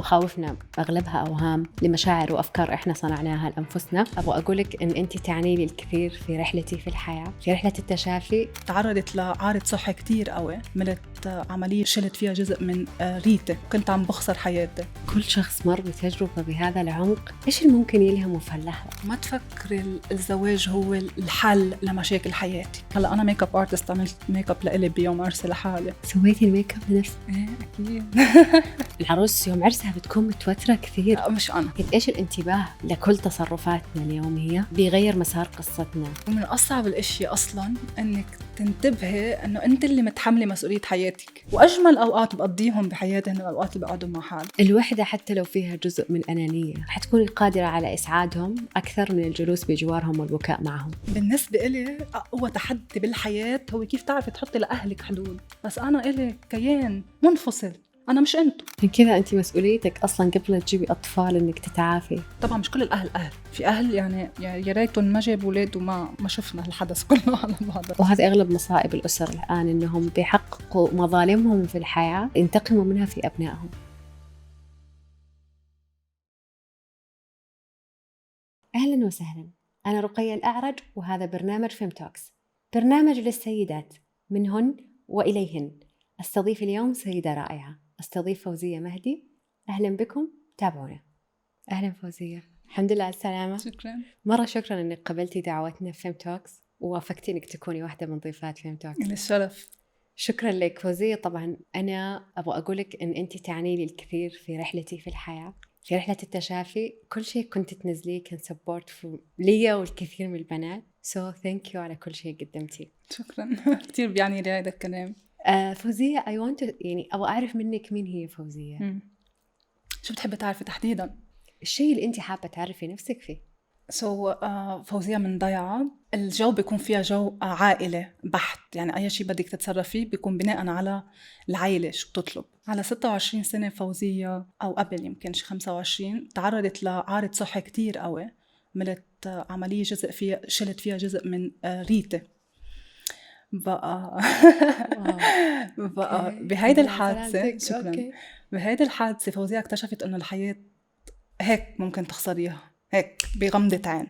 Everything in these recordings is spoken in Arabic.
مخاوفنا أغلبها أوهام لمشاعر وأفكار إحنا صنعناها لأنفسنا. أبغى أقولك إن أنت تعني لي الكثير في رحلتي في الحياة، في رحلة التشافي. تعرضت لعارض صحي كتير قوي، عملت عملية شلت فيها جزء من ريتي، كنت عم بخسر حياتي. كل شخص مر بتجربة بهذا العمق، إيش اللي ممكن يلهمه في اللحظة؟ ما تفكر الزواج هو الحل لمشاكل حياتي. هلا أنا ميك اب ارتست، عملت ميك اب لإلي بيوم عرسي لحالي. سويتي الميك اب لنفسك؟ إيه أكيد. العروس يوم عرسها بتكون متوترة كثير. مش أنا. إيش الانتباه لكل تصرفاتنا اليومية بيغير مسار قصتنا. ومن أصعب الأشياء أصلاً إنك تنتبهي إنه أنت اللي متحملة مسؤولية حياتك، وأجمل أوقات بقضيهم بحياتي هن الأوقات اللي بقعدهم مع حالي. الوحدة حتى لو فيها جزء من الأنانية حتكوني قادرة على إسعادهم أكثر من الجلوس بجوارهم والبكاء معهم. بالنسبة إلي أقوى تحدي بالحياة هو كيف تعرفي تحطي لأهلك حدود. بس أنا إلي كيان منفصل، أنا مش أنتو. من كذا أنت مسؤوليتك أصلاً قبل تجيبي أطفال إنك تتعافي. طبعاً مش كل الأهل أهل، في أهل يعني يا ريتهم ما جابوا ولاد وما شفنا الحدث كله على بعض. وهذا أغلب مصائب الأسر الآن، إنهم بيحققوا مظالمهم في الحياة ينتقموا منها في أبنائهم. أهلاً وسهلاً، أنا رقية الأعرج وهذا برنامج فيم توكس، برنامج للسيدات منهن وإليهن. أستضيف اليوم سيدة رائعة، أستضيف فوزية مهدي. أهلاً بكم، تابعونا. أهلاً فوزية، الحمد لله على السلامة. شكراً. مرة شكراً إنك قبلتي دعوتنا في فيم توكس ووافقتي إنك تكوني واحدة من ضيفات فيم توكس. للشرف. شكراً لك فوزية. طبعاً أنا أبغى أقولك إن أنت تعني لي الكثير في رحلتي في الحياة، في رحلة التشافي. كل شيء كنت تنزليه كان سبورت لي والكثير من البنات. So thank you على كل شيء قدمتيه. شكراً. كتير بيعني لي هذا الكلام. فوزية I want to يعني أبغى أعرف منك مين هي فوزية. شو بتحبي تعرفي تحديداً؟ الشيء اللي أنت حابة تعرفي نفسك فيه. فوزية من ضيعة. الجو بيكون فيها جو عائلة بحت، يعني أي شيء بدك تتصرفيه بيكون بناء على العائلة شو بتطلب. على 26 سنة فوزية أو قبل يمكن 25 تعرضت لعارض صحي كتير قوي، عملت عملية جزء فيها شلت فيها جزء من ريتي. بقى بهيدي الحادثة شكرا. بهيدي الحادثة فوزية اكتشفت إنه الحياة هيك ممكن تخسريها هيك بغمضة عين،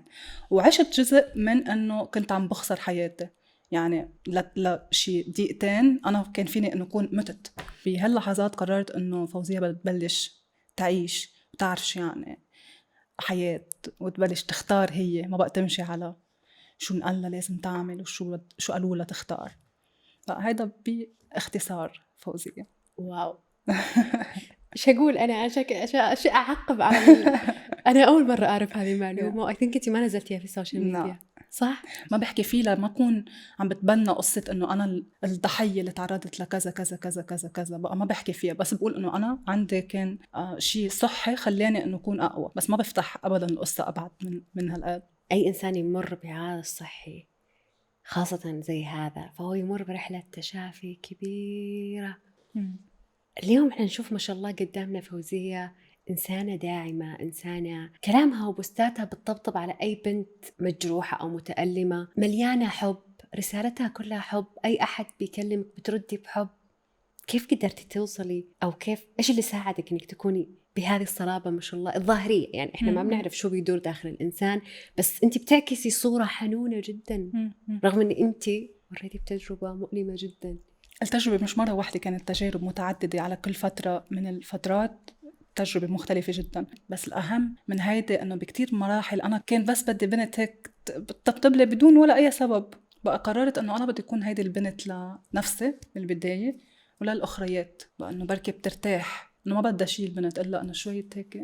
وعشت جزء من أنه كنت عم بخسر حياتي. يعني لشي دقيقتين أنا كان فيني أنه أكون متت. في هاللحظات قررت أنه فوزية بتبلش تعيش وتعرف شو يعني حياة، وتبلش تختار. هي ما بقى تمشي على شو نقلها لازم تعمل وشو قالوا لها تختار. فهيدا باختصار فوزية. واو. ايش اقول انا ايش اعقب على انا اول مره اعرف هذه المعلومه. I think انت ما نزلتيها في السوشيال ميديا صح؟ ما بحكي فيه لما اكون عم بتبنى قصه انه انا الضحيه اللي تعرضت لكذا كذا كذا كذا كذا، بقى ما بحكي فيها، بس بقول انه انا عندي كان شيء صحي خلاني انه اكون اقوى، بس ما بفتح ابدا القصه ابعد من هالقد. اي انسان يمر بعارض صحي خاصه زي هذا فهو يمر برحله تشافي كبيره. اليوم احنا نشوف ما شاء الله قدامنا فوزية إنسانة داعمة، إنسانة كلامها وبوستاتها بتطبطب على أي بنت مجروحة أو متألمة، مليانة حب، رسالتها كلها حب، أي أحد بيكلمك بتردي بحب. كيف قدرتي توصلي أو كيف إيش اللي ساعدك إنك تكوني بهذه الصلابة ما شاء الله الظاهرية؟ يعني إحنا ما بنعرف شو بيدور داخل الإنسان، بس أنت بتعكسي صورة حنونة جدا رغم أن أنت مريتي بتجربة مؤلمة جدا. التجربة مش مرة واحدة، كانت تجارب متعددة على كل فترة من الفترات، تجربة مختلفة جدا. بس الأهم من هيدا أنه بكتير مراحل أنا كان بس بدي بنت هيك تطبطب لي بدون ولا أي سبب. بقى قررت أنه أنا بدي أكون هيدي البنت لنفسي من البداية وللأخريات، بقى أنه بركي بترتاح أنه ما بدي أشيل البنت إلا أنه شوية هيك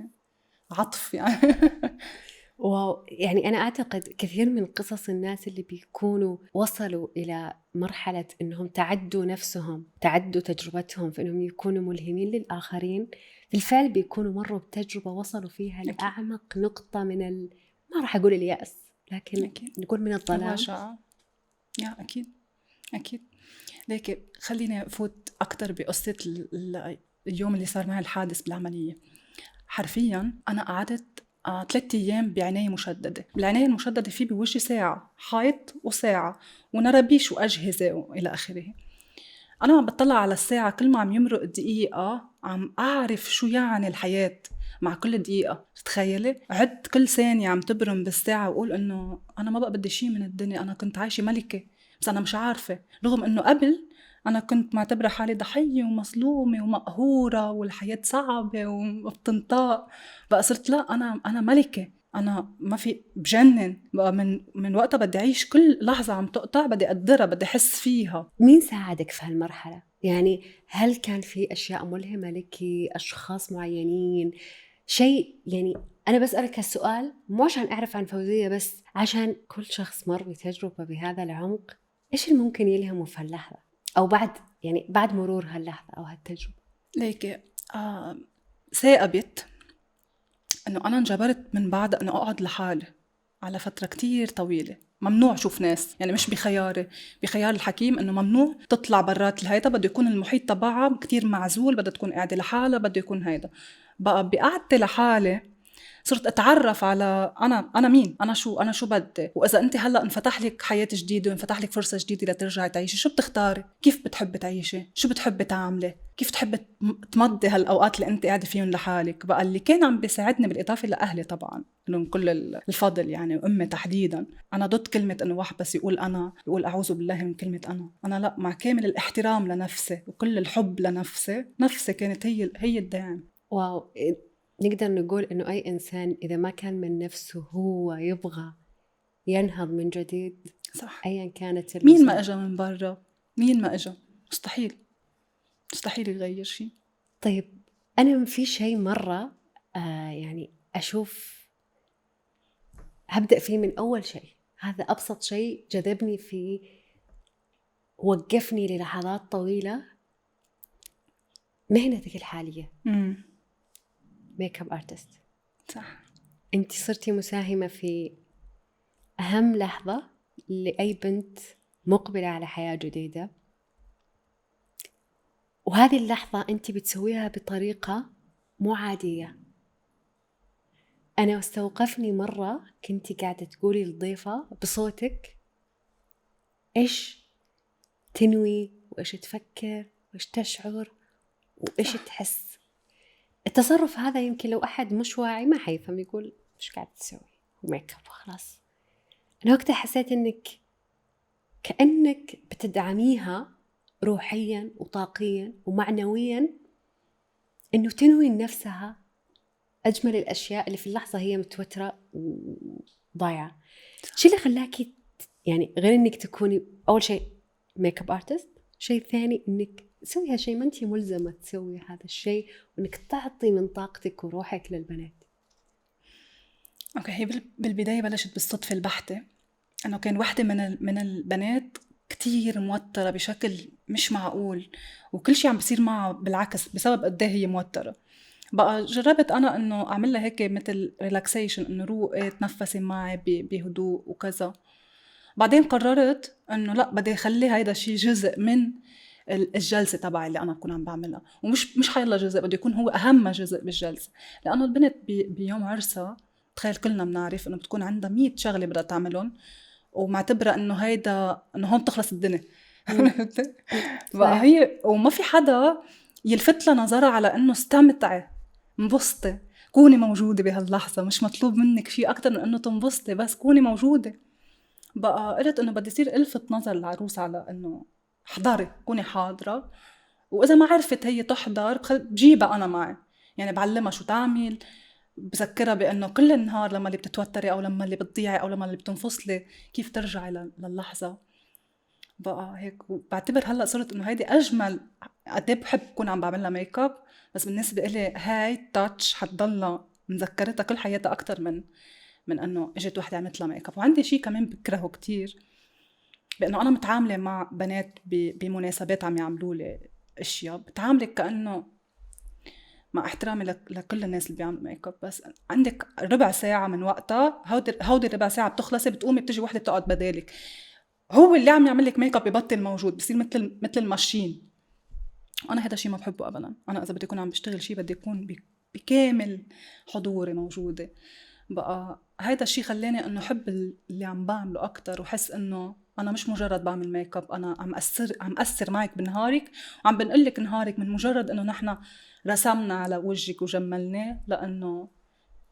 عطف يعني. واو. يعني أنا أعتقد كثير من قصص الناس اللي بيكونوا وصلوا إلى مرحلة إنهم تعدوا نفسهم، تعدوا تجربتهم في إنهم يكونوا ملهمين للآخرين، بالفعل بيكونوا مروا بتجربة وصلوا فيها لأعمق نقطة من ما راح أقول اليأس لكن أكيد. نقول من الظلام. الرجعة. يا أكيد. لكن خليني أفوت أكتر بقصة اليوم اللي صار معي الحادث بالعملية. حرفياً أنا قعدت 3 أيام بعناية مشددة. العناية المشددة فيه بوجهي ساعة حيط وساعة ونرابيش وأجهزة وإلى آخره. أنا عم بطلع على الساعة، كل ما عم يمرق دقيقة عم أعرف شو يعني الحياة مع كل دقيقة. تخيلي عد كل ثانية عم تبرم بالساعة وقول إنه أنا ما بقى بدي شي من الدنيا، أنا كنت عايشة ملكة بس أنا مش عارفة. رغم إنه قبل أنا كنت معتبرة حالي ضحية ومظلومة ومقهورة والحياة صعبة وبتنطاق. بقى صرت لا، أنا ملكة، أنا ما في بجنن بقى. من وقتها بدي أعيش كل لحظة عم تقطع، بدي أقدرها، بدي أحس فيها. مين ساعدك في هالمرحلة؟ يعني هل كان في أشياء ملهمة لك، أشخاص معينين، شيء؟ يعني أنا بسألك هالسؤال مو عشان أعرف عن فوزية، بس عشان كل شخص مر بتجربة بهذا العمق، إيش اللي ممكن يلهمه في هاللحظة أو بعد، يعني بعد مرور هاللحظة أو هالتجربة؟ ليك ثاقبت إنه أنا انجبرت من بعد إنه أقعد لحالي على فترة كتير طويلة. ممنوع شوف ناس، يعني مش بخياري، بخيار الحكيم إنه ممنوع تطلع برات الهيدا، بده يكون المحيط تبعها كتير معزول، بدها تكون قاعدة لحالها، بده يكون هيدا. بقى بقعدتي لحالي صرت اتعرف على انا مين، انا شو بدي. واذا انت هلا انفتح لك حياه جديده وانفتح لك فرصه جديده لترجعي تعيشي، شو بتختاري؟ كيف بتحبي تعيشي؟ شو بتحبي تعملي؟ كيف تحبي تمضي هالاوقات اللي انت قاعده فيهم لحالك؟ بقى اللي كان عم بيساعدني بالاضافه لاهلي طبعا لهم كل الفضل، يعني وامي تحديدا. انا ضد كلمه انه واحد بس يقول انا، يقول اعوذ بالله من كلمه انا لا، مع كامل الاحترام لنفسي وكل الحب لنفسي، نفسي كانت هي الداعم. واو، نقدر نقول إنه أي إنسان إذا ما كان من نفسه هو يبغى ينهض من جديد، صح. أيا كانت مين ما اجى من برا، مين ما اجى، مستحيل يغير شيء. طيب أنا في شيء مرة يعني أشوف، هبدأ فيه من أول شيء. هذا أبسط شيء جذبني فيه، وقفني للحظات طويلة. مهنتك الحالية ميك اب ارتست، صح. انت صرتي مساهمة في أهم لحظة لأي بنت مقبلة على حياة جديدة، وهذه اللحظة انت بتسويها بطريقة مو عادية. أنا استوقفني مرة كنتي قاعدة تقولي للضيفة بصوتك إيش تنوي وإيش تفكر وإيش تشعر وإيش تحس. التصرف هذا يمكن لو أحد مش واعي ما حيفهم، يقول إيش قاعد تسوي ميك اب وخلاص. أنا وقتها حسيت إنك كأنك بتدعميها روحيا وطاقيا ومعنويا، إنه تنوي لنفسها أجمل الأشياء اللي في اللحظة هي متوترة وضايعة. شو اللي خلاكي يعني غير إنك تكوني أول شيء ميك اب ارتست، شيء ثاني إنك تسوي هالشيء، ما أنتي ملزمة تسوي هذا الشيء، وإنك تعطي من طاقتك وروحك للبنات؟ اوكي، هي بالبدايه بلشت بالصدفه البحته، انه كان وحده من البنات كتير موتره بشكل مش معقول، وكل شيء عم بيصير معها بالعكس بسبب قد ايه هي موتره. بقى جربت انا انه اعمل لها هيك مثل ريلاكسيشن، انه روقي تنفسي معي بهدوء وكذا. بعدين قررت انه لا، بدي اخلي هيدا الشيء جزء من الجلسه تبعي اللي انا بكون عم بعملها، ومش حيلا جزء، بده يكون هو اهم جزء بالجلسه. لانه البنت بيوم عرسها، تخيل كلنا بنعرف انه بتكون عندها 100 شغله بدها تعملهم، ومعتبره انه هيدا انه هون بتخلص الدنيا. بقى هي وما في حدا يلفت لها نظرها على انه استمتعي، انبسطي، كوني موجوده بهاللحظه، مش مطلوب منك شيء اكتر من انه تنبسطي، بس كوني موجوده. بقى قلت انه بدي يصير الفت نظر العروس على انه احضري، كوني حاضره، واذا ما عرفت هي تحضر بجيبها انا معي، يعني بعلمها شو تعمل، بذكرها بانه كل النهار لما اللي بتتوتري او لما اللي بتضيعي او لما اللي بتنفصلي كيف ترجعي للحظه. بقى هيك بعتبر هلا صرت انه هيدي اجمل، قد ايه بحب كون عم بعملها ميك اب، بس بالنسبه إلي هاي تاتش حتضلها مذكرتها كل حياتها اكثر من انه اجت وحده عملت لها ميك اب. وعندي شيء كمان بكرهه كتير، بانه انا متعامله مع بنات بمناسبات عم يعملوا لي اشياء، بتعاملك كانه، مع احترامي لكل الناس اللي بيعملوا ميك اب، بس عندك ربع ساعه من وقتها، هودي الربع ساعه بتخلصي، بتقومي بتجي وحده بتقعد بدالك. هو اللي عم يعمل لك ميك اب ببطل موجود، بصير مثل الماشين. انا هذا الشيء ما بحبه ابدا. انا اذا بدي اكون عم بشتغل شيء بدي اكون بكامل حضوري موجوده. بقى هيدا الشيء خلاني انه احب اللي عم بعمله اكتر، وحس انه أنا مش مجرد بعمل ميك اب، أنا عم أثر معك بنهارك، وعم بنقلك نهارك من مجرد إنه نحن رسمنا على وجهك وجملناه، لأنه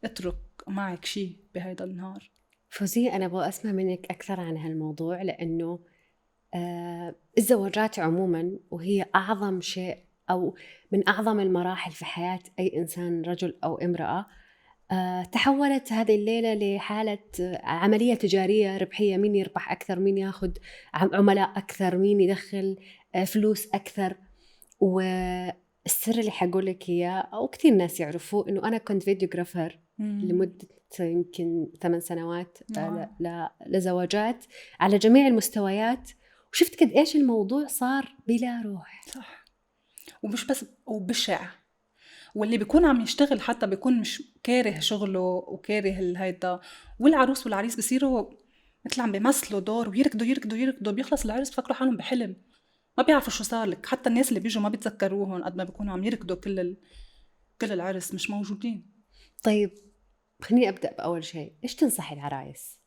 اترك معك شيء بهيدا النهار. فوزية، أنا أبغى أسمع منك أكثر عن هالموضوع، لأنه الزواجات عموما وهي أعظم شيء أو من أعظم المراحل في حياة أي إنسان رجل أو امرأة. تحولت هذه الليلة لحالة عملية تجارية ربحية، مين يربح أكثر، مين ياخد عملاء أكثر، مين يدخل فلوس أكثر. والسر اللي حقول لك إياه أو كثير ناس يعرفوه إنه أنا كنت فيديوغرافر لمدة يمكن 8 سنوات لزواجات على جميع المستويات، وشفت قد إيش الموضوع صار بلا روح. صح، ومش بس وبشع، واللي بيكون عم يشتغل حتى بيكون مش كاره شغله وكاره هيدا، والعروس والعريس بيصيروا مثل عم بيمثلوا دور ويركضوا يركضوا يركضوا، بيخلص العرس بفكروا حالهم بحلم، ما بيعرفوا شو صار لك. حتى الناس اللي بيجوا ما بيتذكروهم قد ما بيكونوا عم يركضوا كل العرس مش موجودين. طيب خليني أبدأ بأول شيء، إيش تنصحي العرايس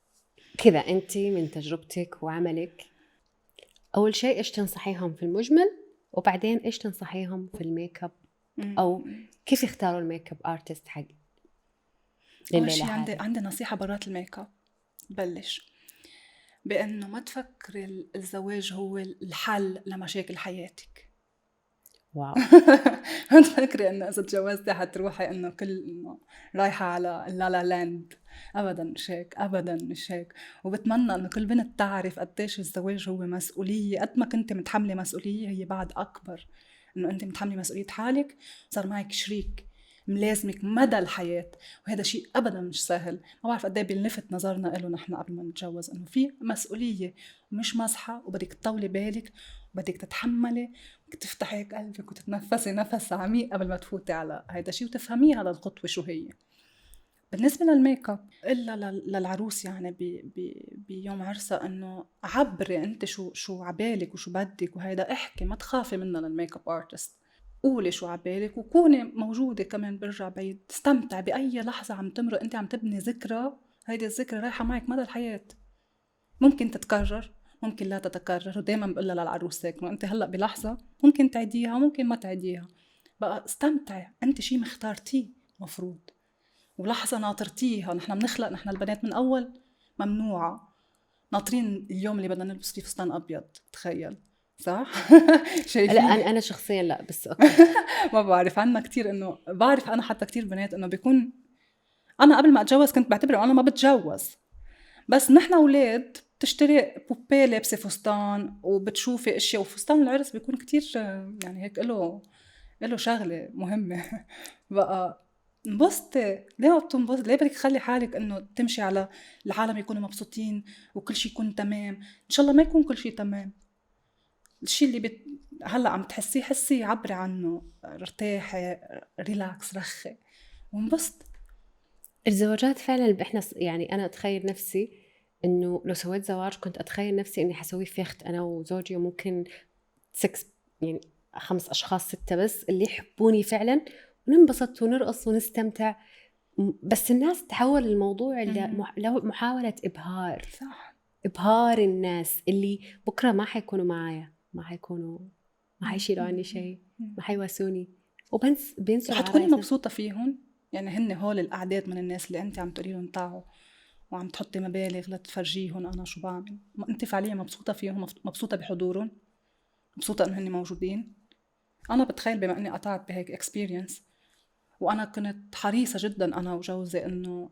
كذا أنت من تجربتك وعملك؟ أول شيء إيش تنصحيهم في المجمل، وبعدين إيش تنصحيهم في الميك اب، أو كيف يختاروا الميك اب ارتست حق أول شيء عندي نصيحة برات الميك اب. بلش بأنه ما تفكر الزواج هو الحل لمشاكل حياتك. واو. ما تفكري انه اذا تجوزتي حتروحي انه انه رايحه على لا لاند. ابدا مش هيك، ابدا مش هيك. وبتمنى انه كل بنت تعرف قديش الزواج هو مسؤوليه، قد ما كنت متحمله مسؤوليه هي بعد اكبر، انه انت متحمله مسؤوليه حالك، صار معك شريك ملازمك مدى الحياه، وهذا شيء ابدا مش سهل. ما بعرف قد ايه بيلفت نظرنا له نحن قبل ما نتجوز انه في مسؤوليه ومش مزحه، وبدك تطولي بالك وبدك تتحملي، بدك تفتحي هيك قلبك وتتنفسي نفس عميق قبل ما تفوتي على هيدا الشيء وتفهمي هذا الخطوه شو هي. بالنسبه للميك اب الا للعروس يعني بيوم عرسها انه عبري انت شو عبالك وشو بدك، وهيدا احكي، ما تخافي منها للميك اب ارتست، قولي شو عبالك وكوني موجوده. كمان برجع بعيد، استمتعي باي لحظه عم تمرق، انت عم تبني ذكرى، هيدي الذكرى رايحه معك مدى الحياه، ممكن تتكرر ممكن لا تتكرر. ودايما بقولها للعروس هيك، انت هلا بلحظه ممكن تعيديها وممكن ما تعيديها، بقى استمتعي، انت شيء مختارتيه مفروض، ولحظه ناطرتيها. نحن بنخلق، نحن البنات من اول ممنوعه ناطرين اليوم اللي بدنا نلبس فيه فستان ابيض، تخيل صح؟ لا انا شخصيا لا، بس اوكي. ما بعرف، عنا كتير انه بعرف انا حتى كتير بنات انه بيكون، انا قبل ما اتجوز كنت بعتبر انا ما بتجوز، بس نحن اولاد بتشتري بوبيه لابسه فستان وبتشوفي اشياء، وفستان العرس بيكون كتير يعني هيك له شغله مهمه. بقى انبسطي، ليه ما بتنبسطي؟ ليه بدك تخلي حالك انه تمشي على العالم يكونوا مبسوطين وكل شيء يكون تمام؟ ان شاء الله ما يكون كل شيء تمام. الشيء اللي هلا عم تحسيه حسي، عبري عنه، ارتاحي، ريلاكس، رخي وانبسطي. الزواجات فعلا احنا يعني انا اتخيل نفسي انه لو سويت زواج كنت اتخيل نفسي اني حسوي فيخت انا وزوجي، وممكن 6 يعني 5 اشخاص 6 بس اللي يحبوني فعلا، وننبسط ونرقص ونستمتع. بس الناس تحول الموضوع لو محاولة إبهار. صح. إبهار الناس اللي بكرة ما حيكونوا معايا، ما حيشيلوا عني شيء، ما حيواسوني، بينسوا حتكوني مبسوطة فيهم. يعني هن هول الأعداد من الناس اللي أنت عم تقولي لهم تعوا وعم تحطي مبالغ لتفرجيهم أنا شو بعمل، أنت فعليا مبسوطة فيهم، مبسوطة بحضورهم، مبسوطة إنه هن موجودين. أنا بتخيل بما إني قطعت بهيك إكسبيرينس، وأنا كنت حريصة جدا أنا وجوزي إنه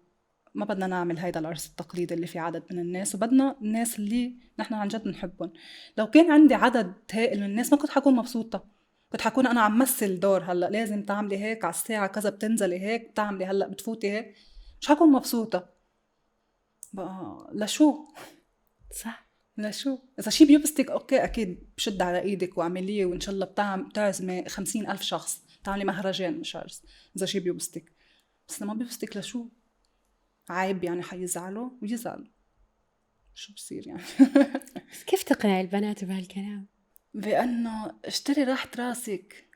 ما بدنا نعمل هيدا العرس التقليدي اللي في عدد من الناس، وبدنا الناس اللي نحن عن جد نحبهم. لو كان عندي عدد هائل من الناس ما كنت حكون مبسوطة، كنت حكون أنا عم مثل دور، هلأ لازم تعملي هيك على الساعة كذا، بتنزلي هيك، بتعملي هلأ بتفوتي هيك، مش حكون مبسوطة. بقى لشو؟ صح، لشو؟ إذا شي بيبستك أوكي أكيد بشد على إيدك وعمليه، وإن شاء الله بتعزمي 50,000 شخص، تعملي مهرجان مش عرس إذا شي بيبستك. بس لما بيبستك لشو؟ عيب يعني حيزعلوا ويزعلوا، شو بصير يعني؟ بس كيف تقنع البنات بهالكلام؟ بأنه اشتري راحة راسك،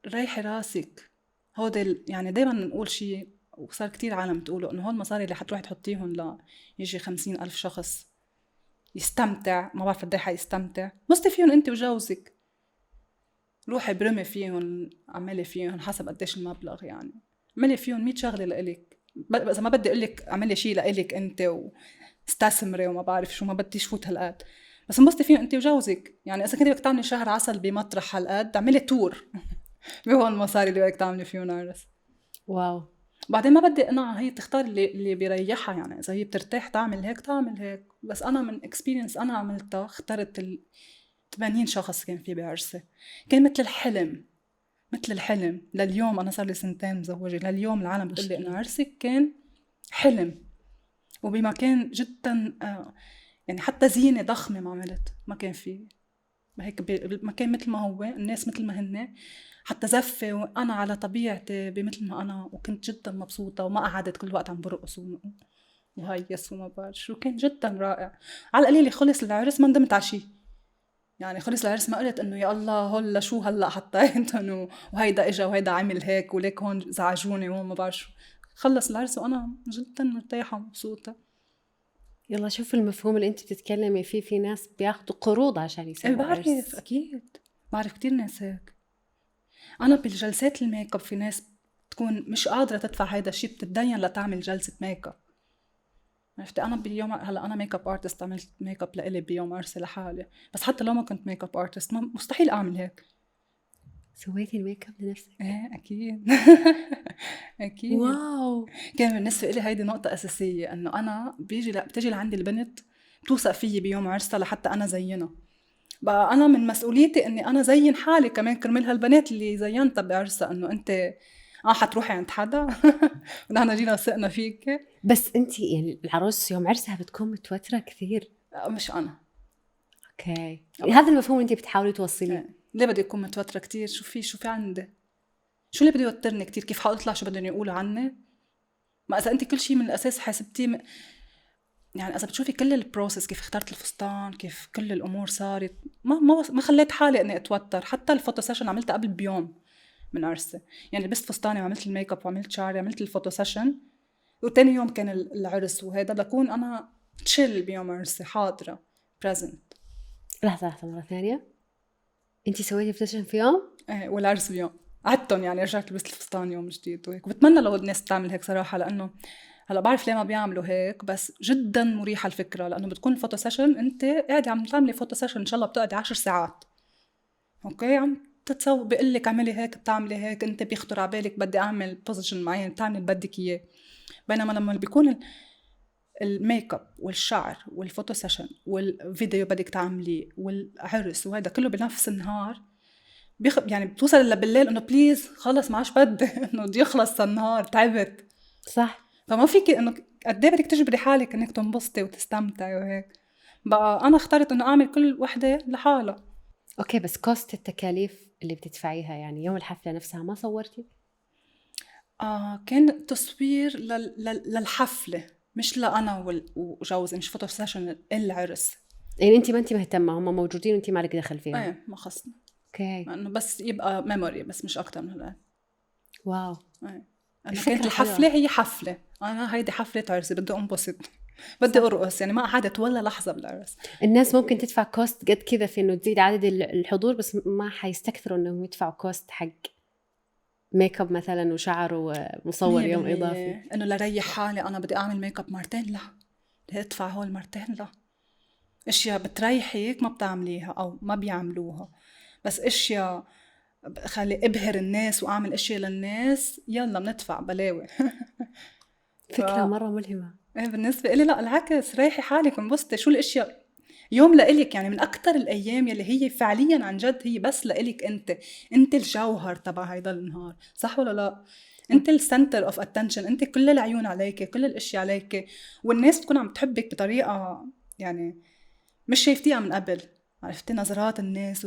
ريحي راسك. هودي يعني دايما نقول شيء، وصار كتير عالم تقوله، انه هول المصاري اللي حتروحي تحطيهم لا يجي 50,000 شخص يستمتع، ما بعرف قد ايه حيستمتع. بصي فيهم انت وجوزك، روحي برمي فيهم، اعملي فيهم حسب قديش المبلغ يعني، اعملي فيهم 100 شغله لإلك. اذا ما بدي اقول لك اعملي شيء لإلك انت واستثمري وما بعرف شو، ما بديش فوت هالقد، بس انبسطي فيهم انت وجوزك. يعني اذا كنت بدك تعملي شهر عسل بمطرح هالقد، اعملي تور بهون المصاري اللي بدك تعملي فيهم عرس. واو. بعدين ما بدي اقنعها، هي تختار اللي بيريحها. يعني اذا هي بترتاح تعمل هيك تعمل هيك. بس انا من اكسبيرينس انا عملتها، اخترت 80 شخص كان في بعرسي، كان مثل الحلم، مثل الحلم. لليوم انا صار لي 2 مزوجه، لليوم العالم بتقول لي انه عرسك كان حلم، وبمكان جدا يعني حتى زينه ضخمه ما عملت، ما كان في هيك بمكان مثل ما هو، الناس مثل ما هن، حتى زفه وانا على طبيعتي بمثل ما انا، وكنت جدا مبسوطه، وما قعدت كل وقت عم برقص وهيس وما بعرف شو. كان جدا رائع. على القليله خلص العرس ما ندمت على شيء. يعني خلص العرس ما قلت انه يا الله هلا شو هلا حطيتهم وهيدا اجا وهيدا عمل هيك وليك هون زعجوني وهون ما بعرف شو. خلص العرس وانا جدا مرتاحه ومبسوطه. يلا شوف المفهوم اللي انت بتتكلمي فيه، في ناس بياخدوا قروض عشان يسووا بعرف عرس. اكيد، بعرف كتير ناس هيك. انا بالجلسات الميك اب في ناس تكون مش قادره تدفع هيدا الشيء، بتتدين لتعمل جلسه ميك اب. عرفتي انا باليوم هلا انا ميك اب ارتست، عملت ميك اب لإلي بيوم عرسي لحالي، بس حتى لو ما كنت ميك اب ارتست مستحيل اعمل هيك. سويتي الميك اب لنفسك؟ ايه اكيد. اكيد. واو. كان بالنسبه لي هيدي نقطه اساسيه، انه انا بتجي لعندي البنت بتوثق فيي بيوم عرسها لحتى انا زينها. بقى انا من مسؤوليتي اني انا زين حالي كمان كرمال هالبنات اللي زينتها بعرسها، انه انت حتروحي عند حدا ونحن جينا وثقنا فيك. بس انت يعني العروس يوم عرسها بتكون متوتره كثير. مش انا. اوكي، هذا المفهوم انت بتحاولي توصليه. ليه بدي اكون متوتره كتير؟ شو في عندي؟ شو اللي بده يوترني كتير؟ كيف حاطلع شو بدهم يقولوا عني؟ ما اذا انت كل شيء من الاساس حاسبتيه يعني اذا بتشوفي كل البروسيس، كيف اخترت الفستان، كيف كل الامور صارت، ما خليت حالي اني اتوتر. حتى الفوتو سيشن عملتها قبل بيوم من عرسي، يعني لبست فستاني وعملت الميك اب وعملت شعري، عملت الفوتو سيشن، وتاني يوم كان العرس. وهذا بكون انا تشيل بيوم عرسي، حاضره بريزنت. لحظه مره ثانيه، انت سويتي فوتو سيشن في يوم؟ ايه، والعرس بيوم. عدتهم يعني، رجعت لبست الفستان يوم جديد وهيك. وبتمنى لو الناس تعمل هيك صراحه، لانه هلا بعرف ليه ما بيعملوا هيك، بس جدا مريحه الفكره. لانه بتكون الفوتو سيشن انت قاعده عم تعملي فوتو سيشن ان شاء الله بتقعدي 10 ساعات، اوكي، عم تتسوق، بيقول لك اعملي هيك بتعملي هيك، انت بيخطر على بالك بدي اعمل بوزيشن معين بتعملي اللي بدك اياه. بينما لما بيكون الميك اب والشعر والفوتو سيشن والفيديو بدك تعمليه والعرس وهذا كله بنفس النهار، يعني بتوصل بالليل انه بليز خلص ما عادش بدي انه بدي يخلص النهار، تعبت. صح. فما فيك انه قد ايه بدك تجبري حالك انك تنبسطي وتستمتعي وهيك. بقى انا اخترت انه اعمل كل وحده لحالها. اوكي، بس كوست التكاليف اللي بتدفعيها يعني يوم الحفله نفسها ما صورتي؟ كان تصوير للحفله، مش لأنا وجوزي، مش فوتو سيشن العرس. يعني انت ما انت مهتمه، هم موجودين وانت مالك دخل فيهم؟ ايه ما خصنا. اوكي، انه بس يبقى ميموري، بس مش اكتر من هذا. واو. ايه، انا كانت الحفله حلوة. هي حفله، انا هيدي حفله عرسي، بدي انبسط، بدي ارقص، يعني ما قعدت ولا لحظه بالعرس. الناس ممكن تدفع كوست قد كذا في انه تزيد عدد الحضور، بس ما حيستكثروا انهم يدفعوا كوست حق ميك اب مثلا وشعر ومصور يوم اضافي. انه لريح حالي انا بدي اعمل ميك اب مرتين، لا بدي ادفع هول مرتين، لا. اشياء بتريحك ما بتعمليها او ما بيعملوها، بس اشياء خلي ابهر الناس واعمل اشياء للناس، يلا بندفع بلاوي. فكرة مرة ملهمة. ايه بالنسبة لي لا، العكس، ريحي حالك انبسطي. شو الاشياء يوم لإلك، يعني من اكتر الايام يلي هي فعليا عن جد هي بس لإلك انت الجوهر تبع هيدا النهار، صح ولا لا؟ انت السنتر اوف اتنشن، انت كل العيون عليك، كل الاشياء عليك، والناس بتكون عم تحبك بطريقة يعني مش شايفتيها من قبل. عرفتي نظرات الناس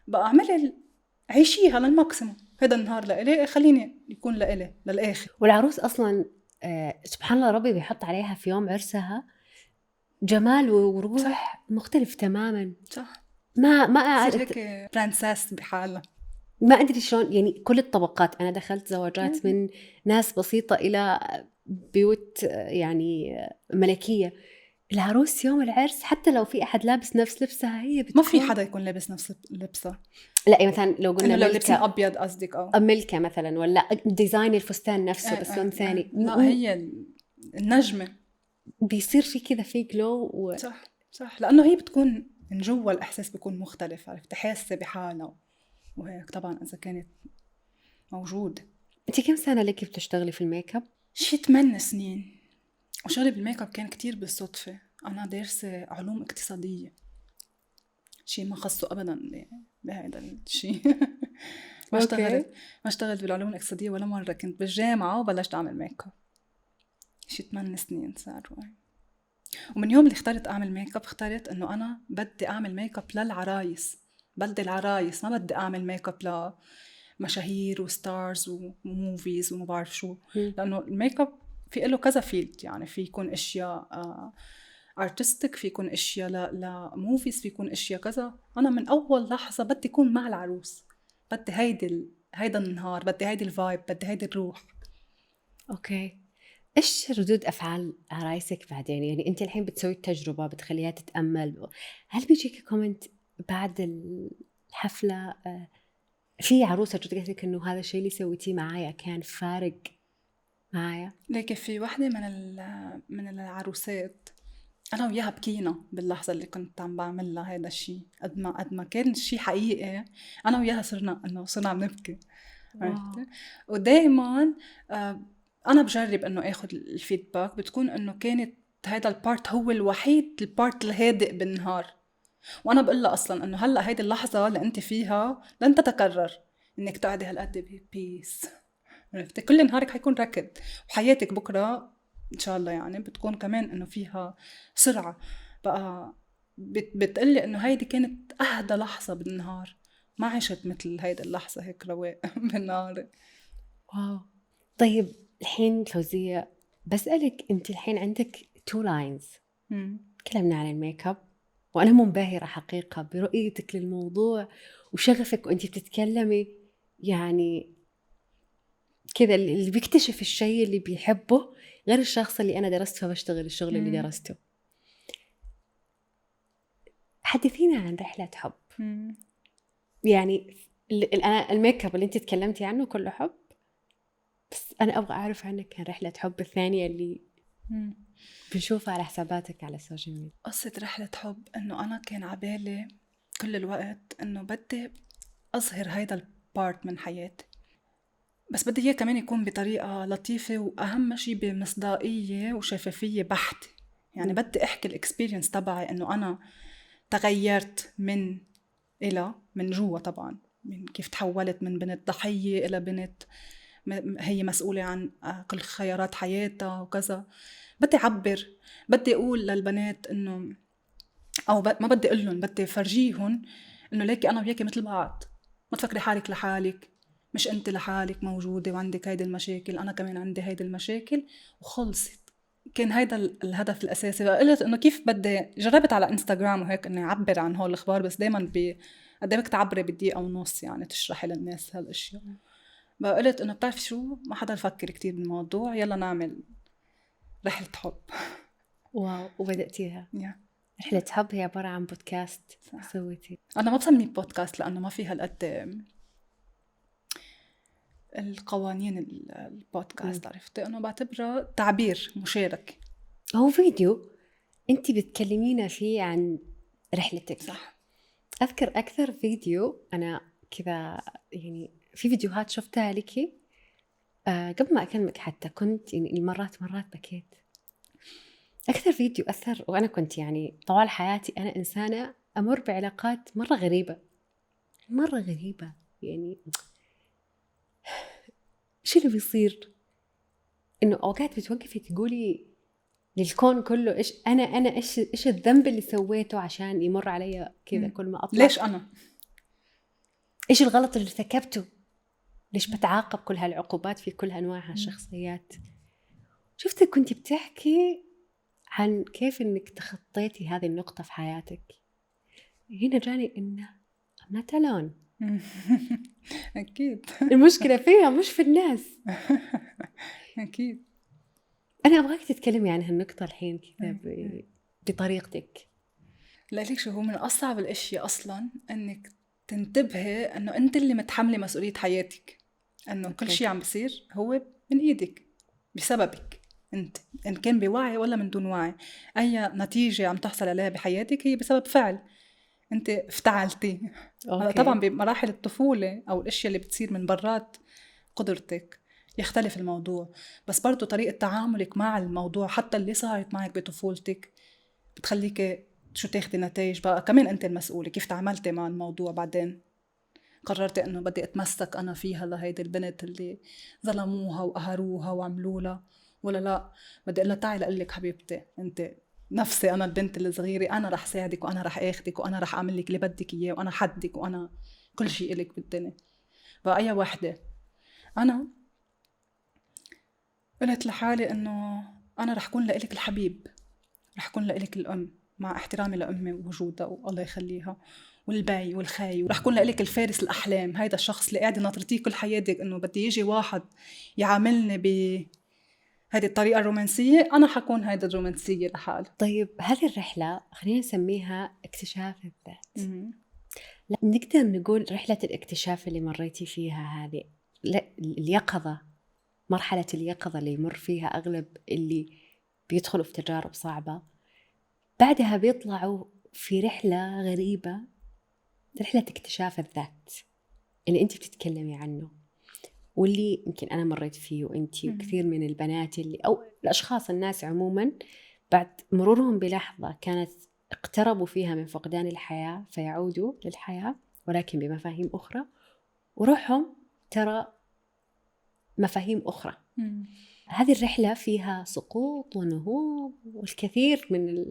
بقى اعملي عيشيها للماكسيموم. هذا النهار لإلي، خليني يكون لإلي للآخر. والعروس أصلاً سبحان الله ربي بيحط عليها في يوم عرسها جمال وروح صح. مختلف تماماً. صح. ما هيك برنسس بحالها. ما أدري شلون، يعني كل الطبقات. أنا دخلت زواجات من ناس بسيطة إلى بيوت يعني ملكية. العروس يوم العرس حتى لو في أحد لابس نفس لبسها هي ما في حدا يكون لابس نفس لبسها. لا مثلا لو قلنا لو لابسين أبيض قصدك ملكة مثلا، ولا ديزاين الفستان نفسه بس لون ثاني. لا هي النجمة بيصير في كذا في جلو صح لأنه هي بتكون من جوا الإحساس بيكون مختلف، عرفت، حاسة بحالها وهيك. طبعا إذا كانت موجودة. أنت كم سنة لك بتشتغلي في الميك اب؟ شي 8 سنين. وشغلي بالميك اب كان كتير بالصدفة. أنا دارسة علوم اقتصادية، شي ما خصه أبدا بهذا الشي. ما اشتغلت بالعلوم الاقتصادية ولا مرة. كنت بالجامعة وبلشت أعمل ميك اب شي 8 سنين صاروا. ومن يوم اللي اخترت أعمل ميك اب اخترت إنه أنا بدي أعمل ميك اب للعرايس، بدي العرايس، ما بدي أعمل ميك اب لمشاهير وستارز وموفيز وما بعرف شو. لأنه الميك اب في له كذا فيلد، يعني في يكون أشياء ارتستيك، في يكون أشياء لموفيز، في يكون أشياء كذا. أنا من أول لحظة بدي أكون مع العروس، بدي هيدا النهار، بدي هيدي الفايب، بدي هيدي الروح. أوكي. إيش ردود أفعال عرايسك بعدين؟ يعني أنت الحين بتسوي التجربة، بتخليها تتأمل، هل بيجيك كومنت بعد الحفلة في عروسة قلت لك إنه هذا الشيء اللي سويتيه معايا كان فارق معايا؟ لكن في واحدة من العروسات أنا وياها بكينا باللحظة اللي كنت عم بعملها هذا الشيء. قد ما كان الشيء حقيقي، أنا وياها صرنا عم نبكي. ودائما أنا بجرب إنه أخذ الفيدباك، بتكون إنه كانت هذا البارت هو الوحيد البارت الهادئ بالنهار. وأنا بقول لها أصلا إنه هلأ هيدي اللحظة اللي أنت فيها لن تتكرر، إنك تقعدي هالقد بيس، عرفتي، كل نهارك حيكون ركض، وحياتك بكرة إن شاء الله يعني بتكون كمان إنه فيها سرعة. بقى بتقلي إنه هيدي كانت أهدى لحظة بالنهار، ما عشت مثل هيدي اللحظة هيك رواق بالنهار. واو. طيب الحين فوزية بسألك، أنت الحين عندك 2 لاينز تكلمنا عن الميك اب، وأنا منبهرة حقيقة برؤيتك للموضوع وشغفك وأنت بتتكلمي. يعني كذا اللي بيكتشف الشيء اللي بيحبه غير الشخص اللي أنا درست فبشتغل الشغل اللي درسته. حدثينا عن رحلة حب. يعني أنا الميك اب اللي أنت تكلمتي عنه كله حب، بس أنا أبغى أعرف عنك كان رحلة حب الثانية اللي بنشوفها على حساباتك على السوشيال ميديا. قصة رحلة حب إنه أنا كان عبالي كل الوقت إنه بدي أظهر هيدا البارت من حياتي، بس بدي إياه كمان يكون بطريقة لطيفة، وأهم شيء بمصداقية وشفافية بحتة. يعني بدي أحكي الإكسبيرينس تبعي إنه أنا تغيرت من جوا طبعا، من كيف تحولت من بنت ضحية إلى بنت هي مسؤولة عن كل خيارات حياتها وكذا. بدي أعبر، بدي أقول للبنات إنه، أو ما بدي أقول لهم، بدي فرجيهم إنه ليكي أنا وياكي مثل بعض، ما تفكري حالك لحالك، مش أنت لحالك موجودة وعندك هيدي المشاكل، أنا كمان عندي هيدي المشاكل وخلصت. كان هيدا الهدف الأساسي. فقلت إنه كيف بدي، جربت على إنستغرام وهيك إني أعبر عن هول الأخبار، بس دايماً قدامك تعبري بدقيقة ونص يعني تشرحي للناس هالأشياء. فقلت إنه بتعرف شو، ما حدا يفكر كتير بالموضوع، يلا نعمل رحلة حب. واو. وبدأتيها رحلة حب هي عبارة عن بودكاست سويتي. أنا ما بسميه بودكاست لأنه ما فيها القد القوانين البودكاست، عرفت، أنه بعتبره تعبير مشارك. هو فيديو أنت بتكلمينا فيه عن رحلتك. صح. أذكر أكثر فيديو أنا كذا، يعني في فيديوهات شفتها لك قبل ما أكلمك حتى كنت يعني مرات بكيت. أكثر فيديو أثر، وأنا كنت يعني طوال حياتي أنا إنسانة أمر بعلاقات مرة غريبة يعني إيش اللي بيصير؟ إنه أوقات بتوقفي تقولي للكون كله إيش أنا إيش الذنب اللي سويته عشان يمر علي كذا كل ما أطلع؟ ليش أنا؟ إيش الغلط اللي ارتكبته؟ ليش بتعاقب كل هالعقوبات في كل أنواع الشخصيات؟ شفتك كنت بتحكي عن كيف إنك تخطيتي هذه النقطة في حياتك. هنا جاني إنه I'm not alone. أكيد. المشكلة فيها مش في الناس. أكيد. أنا أبغاك تتكلمي عن هالنقطة الحين كذا بطريقتك. ليك شو هو من أصعب الأشياء أصلاً إنك تنتبهي إنه أنت اللي متحملة مسؤولية حياتك، إنه كل شيء عم بيصير هو من إيدك بسببك أنت، إن كان بوعي ولا من دون وعي. أي نتيجة عم تحصل عليها بحياتك هي بسبب فعل أنت افتعلتيه. هلا طبعاً بمراحل الطفولة أو الأشياء اللي بتصير من برات قدرتك يختلف الموضوع، بس برضو طريقة تعاملك مع الموضوع حتى اللي صارت معك بطفولتك بتخليك شو تاخدي نتائج بقى. كمان أنت المسؤولة كيف تعاملتي مع الموضوع. بعدين قررتي إنه بدي أتمسك أنا فيها لهيدي البنت اللي ظلموها وقهروها وعملولها، ولا لا بدي أقولها تعي لقلك حبيبتي أنت نفسي أنا البنت الصغيرة، أنا رح ساعدك وأنا رح أخدك وأنا رح أعمل لك اللي بدك إياه وأنا حدك وأنا كل شيء إلك بالدنيا. بقى أي واحدة أنا قلت لحالي إنه أنا رح كون لإلك الحبيب، رح كون لإلك الأم مع احترامي لأمي ووجودها والله يخليها، والباي والخاي، ورح كون لإلك الفارس الأحلام، هيدا الشخص اللي قاعدة ناطرتيه كل حياتك إنه بدي يجي واحد يعاملني بهيدي الطريقة الرومانسية، أنا حكون هيدا الرومانسية لحال. طيب هذه الرحلة خلينا نسميها اكتشاف الذات. لا نقدر نقول رحلة الاكتشاف اللي مريتي فيها هذه، لا اليقظة، مرحلة اليقظة اللي يمر فيها أغلب اللي بيدخلوا في تجارب صعبة، بعدها بيطلعوا في رحلة غريبة، رحلة اكتشاف الذات اللي أنت بتتكلمي عنه، واللي يمكن أنا مريت فيه وأنتي وكثير من البنات اللي أو الأشخاص الناس عموما بعد مرورهم بلحظة كانت اقتربوا فيها من فقدان الحياة فيعودوا للحياة ولكن بمفاهيم أخرى، وروحهم ترى مفاهيم أخرى. هذه الرحلة فيها سقوط ونهوض والكثير من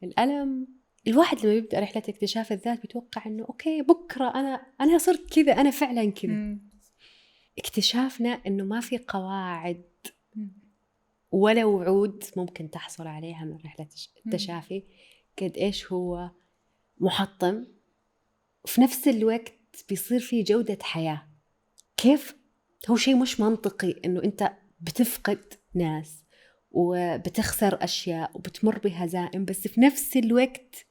الألم. الواحد لما يبدأ رحلة اكتشاف الذات بيتوقع أنه أوكي بكرة أنا صرت كذا، أنا فعلا كذا. اكتشافنا أنه ما في قواعد ولا وعود ممكن تحصل عليها من رحلة التشافي، قد إيش هو محطم، وفي نفس الوقت بيصير فيه جودة حياة. كيف هو شيء مش منطقي أنه أنت بتفقد ناس وبتخسر أشياء وبتمر بهزائم، بس في نفس الوقت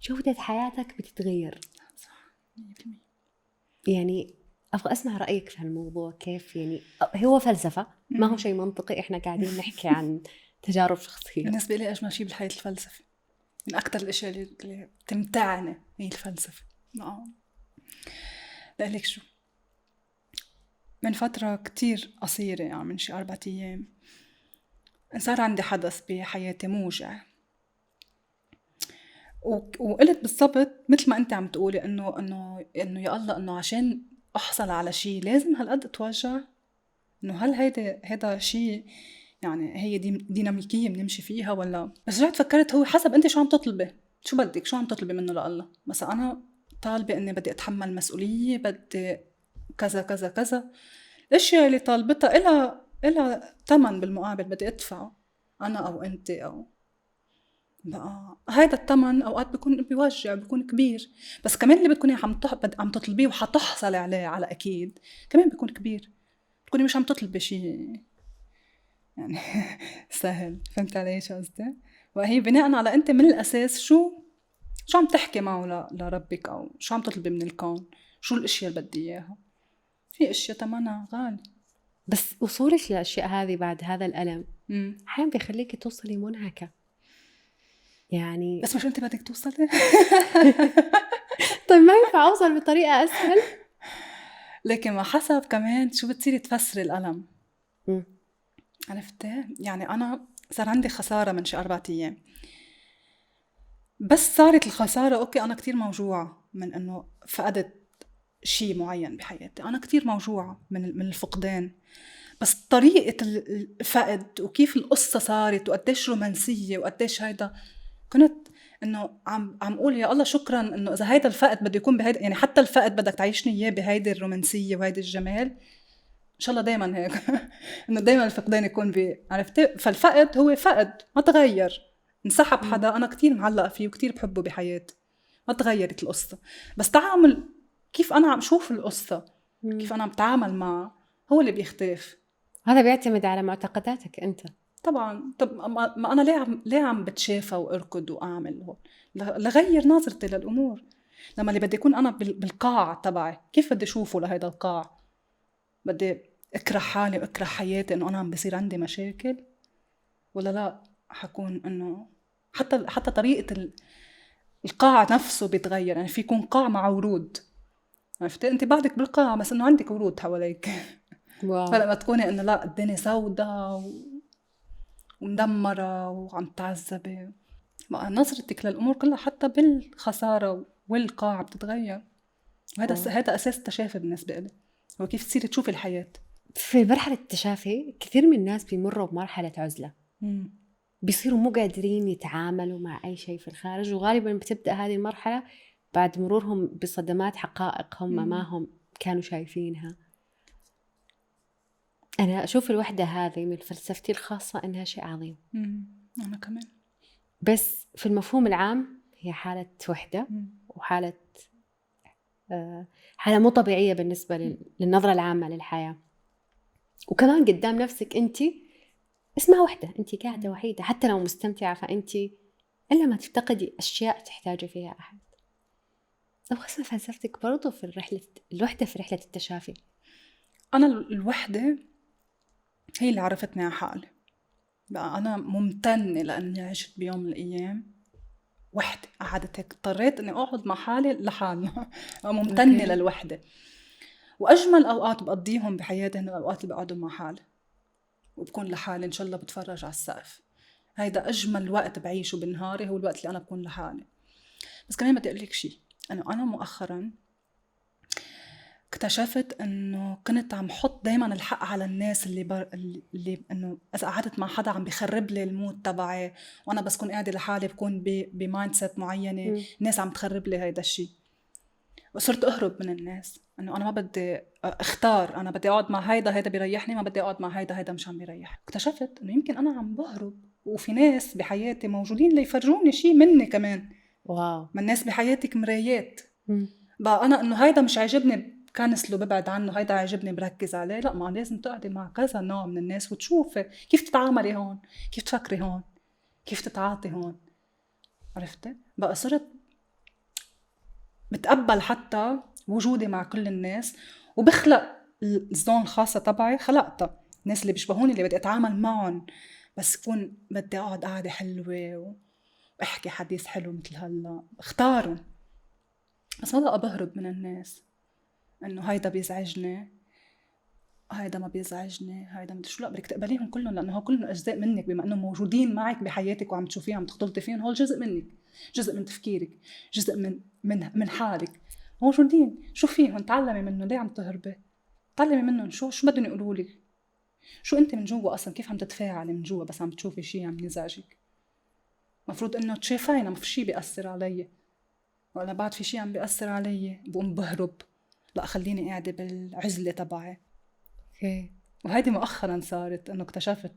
جودة حياتك بتتغير. يعني أبغى أسمع رأيك في هالموضوع. كيف يعني هو فلسفة، ما هو شيء منطقي، إحنا قاعدين نحكي عن تجارب شخصية. بالنسبة لي أجمل شيء بالحياة الفلسفة، من أكتر الأشياء اللي تمتعني هي الفلسفة. لقلك شو، من فترة كتير قصيرة يعني من شي 4 أيام صار عندي حدث بحياتي موجع، وقلت بالضبط مثل ما أنت عم تقولي إنه يا الله إنه عشان أحصل على شي لازم هالقد أتوجع، إنه هل هيدا شي يعني هي ديناميكية بنمشي فيها ولا؟ بس رجعت فكرت هو حسب أنت شو عم تطلبي، شو بدك، شو عم تطلبي منه لله. مثلا أنا طالبة إني بدي أتحمل مسؤولية، بدي كذا كذا كذا، الأشياء اللي طالبتها إلها ثمن بالمقابل بدي أدفعه أنا أو أنت، أو بقى هيدا الثمن أوقات بيكون بيوجع، بيكون كبير، بس كمان اللي بتكوني عم تطلبيه وحتحصلي عليه على أكيد كمان بيكون كبير. بتكوني مش عم تطلبي شيء يعني سهل. فهمت علي شو قصدي؟ وهي بناء على أنت من الأساس شو عم تحكي معه لربك، أو شو عم تطلبي من الكون، شو الأشياء اللي بدي إياها. في أشياء تمنها غالي، بس وصولك للأشياء هذه بعد هذا الألم أحيانا بيخليكي توصلي منهكة يعني. بس مش أنت بدك توصلي طيب ما ينفع أوصل بطريقة أسهل؟ لكن ما حسب كمان شو بتصيري تفسري الألم. عرفتي؟ يعني أنا صار عندي خسارة من شي 4 أيام، بس صارت الخسارة أوكي أنا كتير موجوعة من أنه فقدت شيء معين بحياتي، أنا كتير موجوعة من الفقدان، بس طريقة الفقد وكيف القصة صارت وقديش رومانسية وقديش هيدا، كنت إنه عم أقول يا الله شكراً إنه إذا هيدا الفقد بده يكون بهيدا، يعني حتى الفقد بدك تعيشني إياه بهيدا الرومانسية وهيدا الجمال، إن شاء الله دايماً هيك إنه دايماً الفقدان يكون عرفتي. فالفقد هو فقد ما تغير، انسحب حدا أنا كتير معلقة فيه وكتير بحبه بحياتي، ما تغيرت القصة، بس تعامل كيف أنا عم شوف القصة، كيف أنا عم بتعامل معه هو اللي بيختلف. هذا بيعتمد على معتقداتك أنت. طبعا. طب ما انا ليه عم بتشافى واركض واعمل هون؟ لغير نظرتي للامور. لما اللي بدي اكون انا بالقاع تبعي، كيف بدي اشوفه لهيدا القاع؟ بدي اكره حالي واكره حياتي انه انا عم بصير عندي مشاكل، ولا لا حكون انه حتى طريقه القاع نفسه بيتغير. يعني في يكون قاع مع ورود، عرفتي؟ انت بعدك بالقاع بس انه عندك ورود حواليك. فلما تكوني انه لا الدنيا سوداء ومدمره وعم تعذبي، بقى نظرتك للامور كلها حتى بالخساره والقاع بتتغير. هذا اساس التشافي بالنسبه لي، هو كيف تصيري تشوفي الحياه. في مرحله التشافي كثير من الناس بيمروا بمرحله عزله، بيصيروا مو قادرين يتعاملوا مع اي شيء في الخارج، وغالبا بتبدا هذه المرحله بعد مرورهم بصدمات حقائق هم ما هم كانوا شايفينها. أنا أشوف الوحدة هذه من فلسفتي الخاصة أنها شيء عظيم. أنا كمان. بس في المفهوم العام هي حالة وحدة وحالة حالة مو طبيعية بالنسبة للنظرة العامة للحياة. وكمان قدام نفسك أنت اسمها وحدة، أنت قاعدة وحيدة حتى لو مستمتعة، فأنت إلا ما تفتقدي أشياء تحتاجي فيها أحد. أبغى أسمع فلسفتك برضو في الوحدة في رحلة التشافي. أنا الوحدة هي اللي عرفتني على حالي. بقى أنا ممتنة لأني عشت بيوم من الأيام وحدة، قعدت هيك اضطريت أني أقعد مع حالي لحالنا. ممتنة للوحدة. وأجمل أوقات بقضيهم بحياتي هن الأوقات اللي بقعدهم مع حالي وبكون لحالي، إن شاء الله بتفرج على السقف. هيدا أجمل وقت بعيشه بنهاري، هو الوقت اللي أنا بكون لحالي. بس كمان بدي أقول لك شيء، أنا مؤخراً اكتشفت انه كنت عم حط دايما الحق على الناس اللي انه اذا قعدت مع حدا عم بيخرب لي المود تبعي، وانا بس كون قاعده لحالي بكون بمايند سيت معينه، الناس عم تخرب لي هيدا الشيء. وصرت اهرب من الناس، انه انا ما بدي اختار، انا بدي اقعد مع هيدا بيريحني، ما بدي اقعد مع هيدا مش عم بيريح. اكتشفت انه يمكن انا عم بهرب، وفي ناس بحياتي موجودين ليفرجوني شيء مني كمان. واو. ما الناس بحياتك مرايات. بقى انا انه هيدا مش عاجبني كنسله ببعد عنه، هيدا عاجبني بركز عليه. لا، ما لازم تقعدي مع كذا نوع من الناس وتشوفي كيف تتعاملي هون، كيف تفكري هون، كيف تتعاطي هون. عرفتي؟ بقى صرت بتقبل حتى وجودي مع كل الناس، وبخلق الزون الخاصة تبعي خلقتها، الناس اللي بيشبهوني اللي بدي أتعامل معهم، بس كون بدي أقعد قاعدة حلوة وأحكي حديث حلو مثل هلا اختارهم. بس ما بقى بهرب من الناس، انه هيدا بيزعجني، هيدا ما بيزعجني، هيدا مدري شو. لا، بدك تقبليهم كلهم، لانه هو كلهم اجزاء منك، بما انهم موجودين معك بحياتك وعم تشوفيهم عم تختلطي فيهم. هول جزء منك، جزء من تفكيرك، جزء من حالك، موجودين. شو فيهم؟ تعلمي منه. ليه عم تهربي؟ تعلمي منهم. شو بدهم يقولوا لك؟ شو انت من جوا اصلا كيف عم تتفاعلي من جوا بس عم تشوفي شيء عم يزعجك؟ مفروض انه تشافينا، ما في شيء بيأثر علي، ولا بعد في شيء عم بيأثر علي بقوم بهرب. لا، خليني قاعدة بالعزلة تبعي. وهيدي مؤخرا صارت انه اكتشفت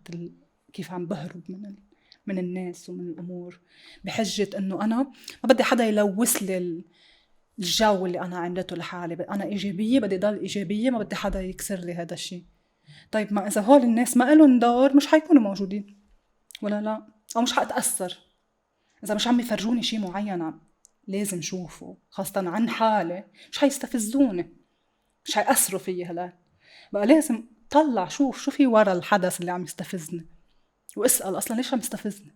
كيف عم بهرب من الناس ومن الامور، بحجة انه انا ما بدي حدا يلوث لي الجو اللي انا عملته لحالي. انا ايجابية، بدي ضل ايجابية، ما بدي حدا يكسر لي هذا الشيء. طيب ما اذا هول الناس ما لهم دور مش حيكونوا موجودين، ولا لا؟ او مش حاتأثر اذا مش عم يفرجوني شيء معين لازم شوفه، خاصة عن حالي، مش حيستفزوني، مش حيأثروا فيي. هلا بقى لازم طلع شوف شو في ورا الحدث اللي عم يستفزني، واسأل أصلا ليش عم يستفزني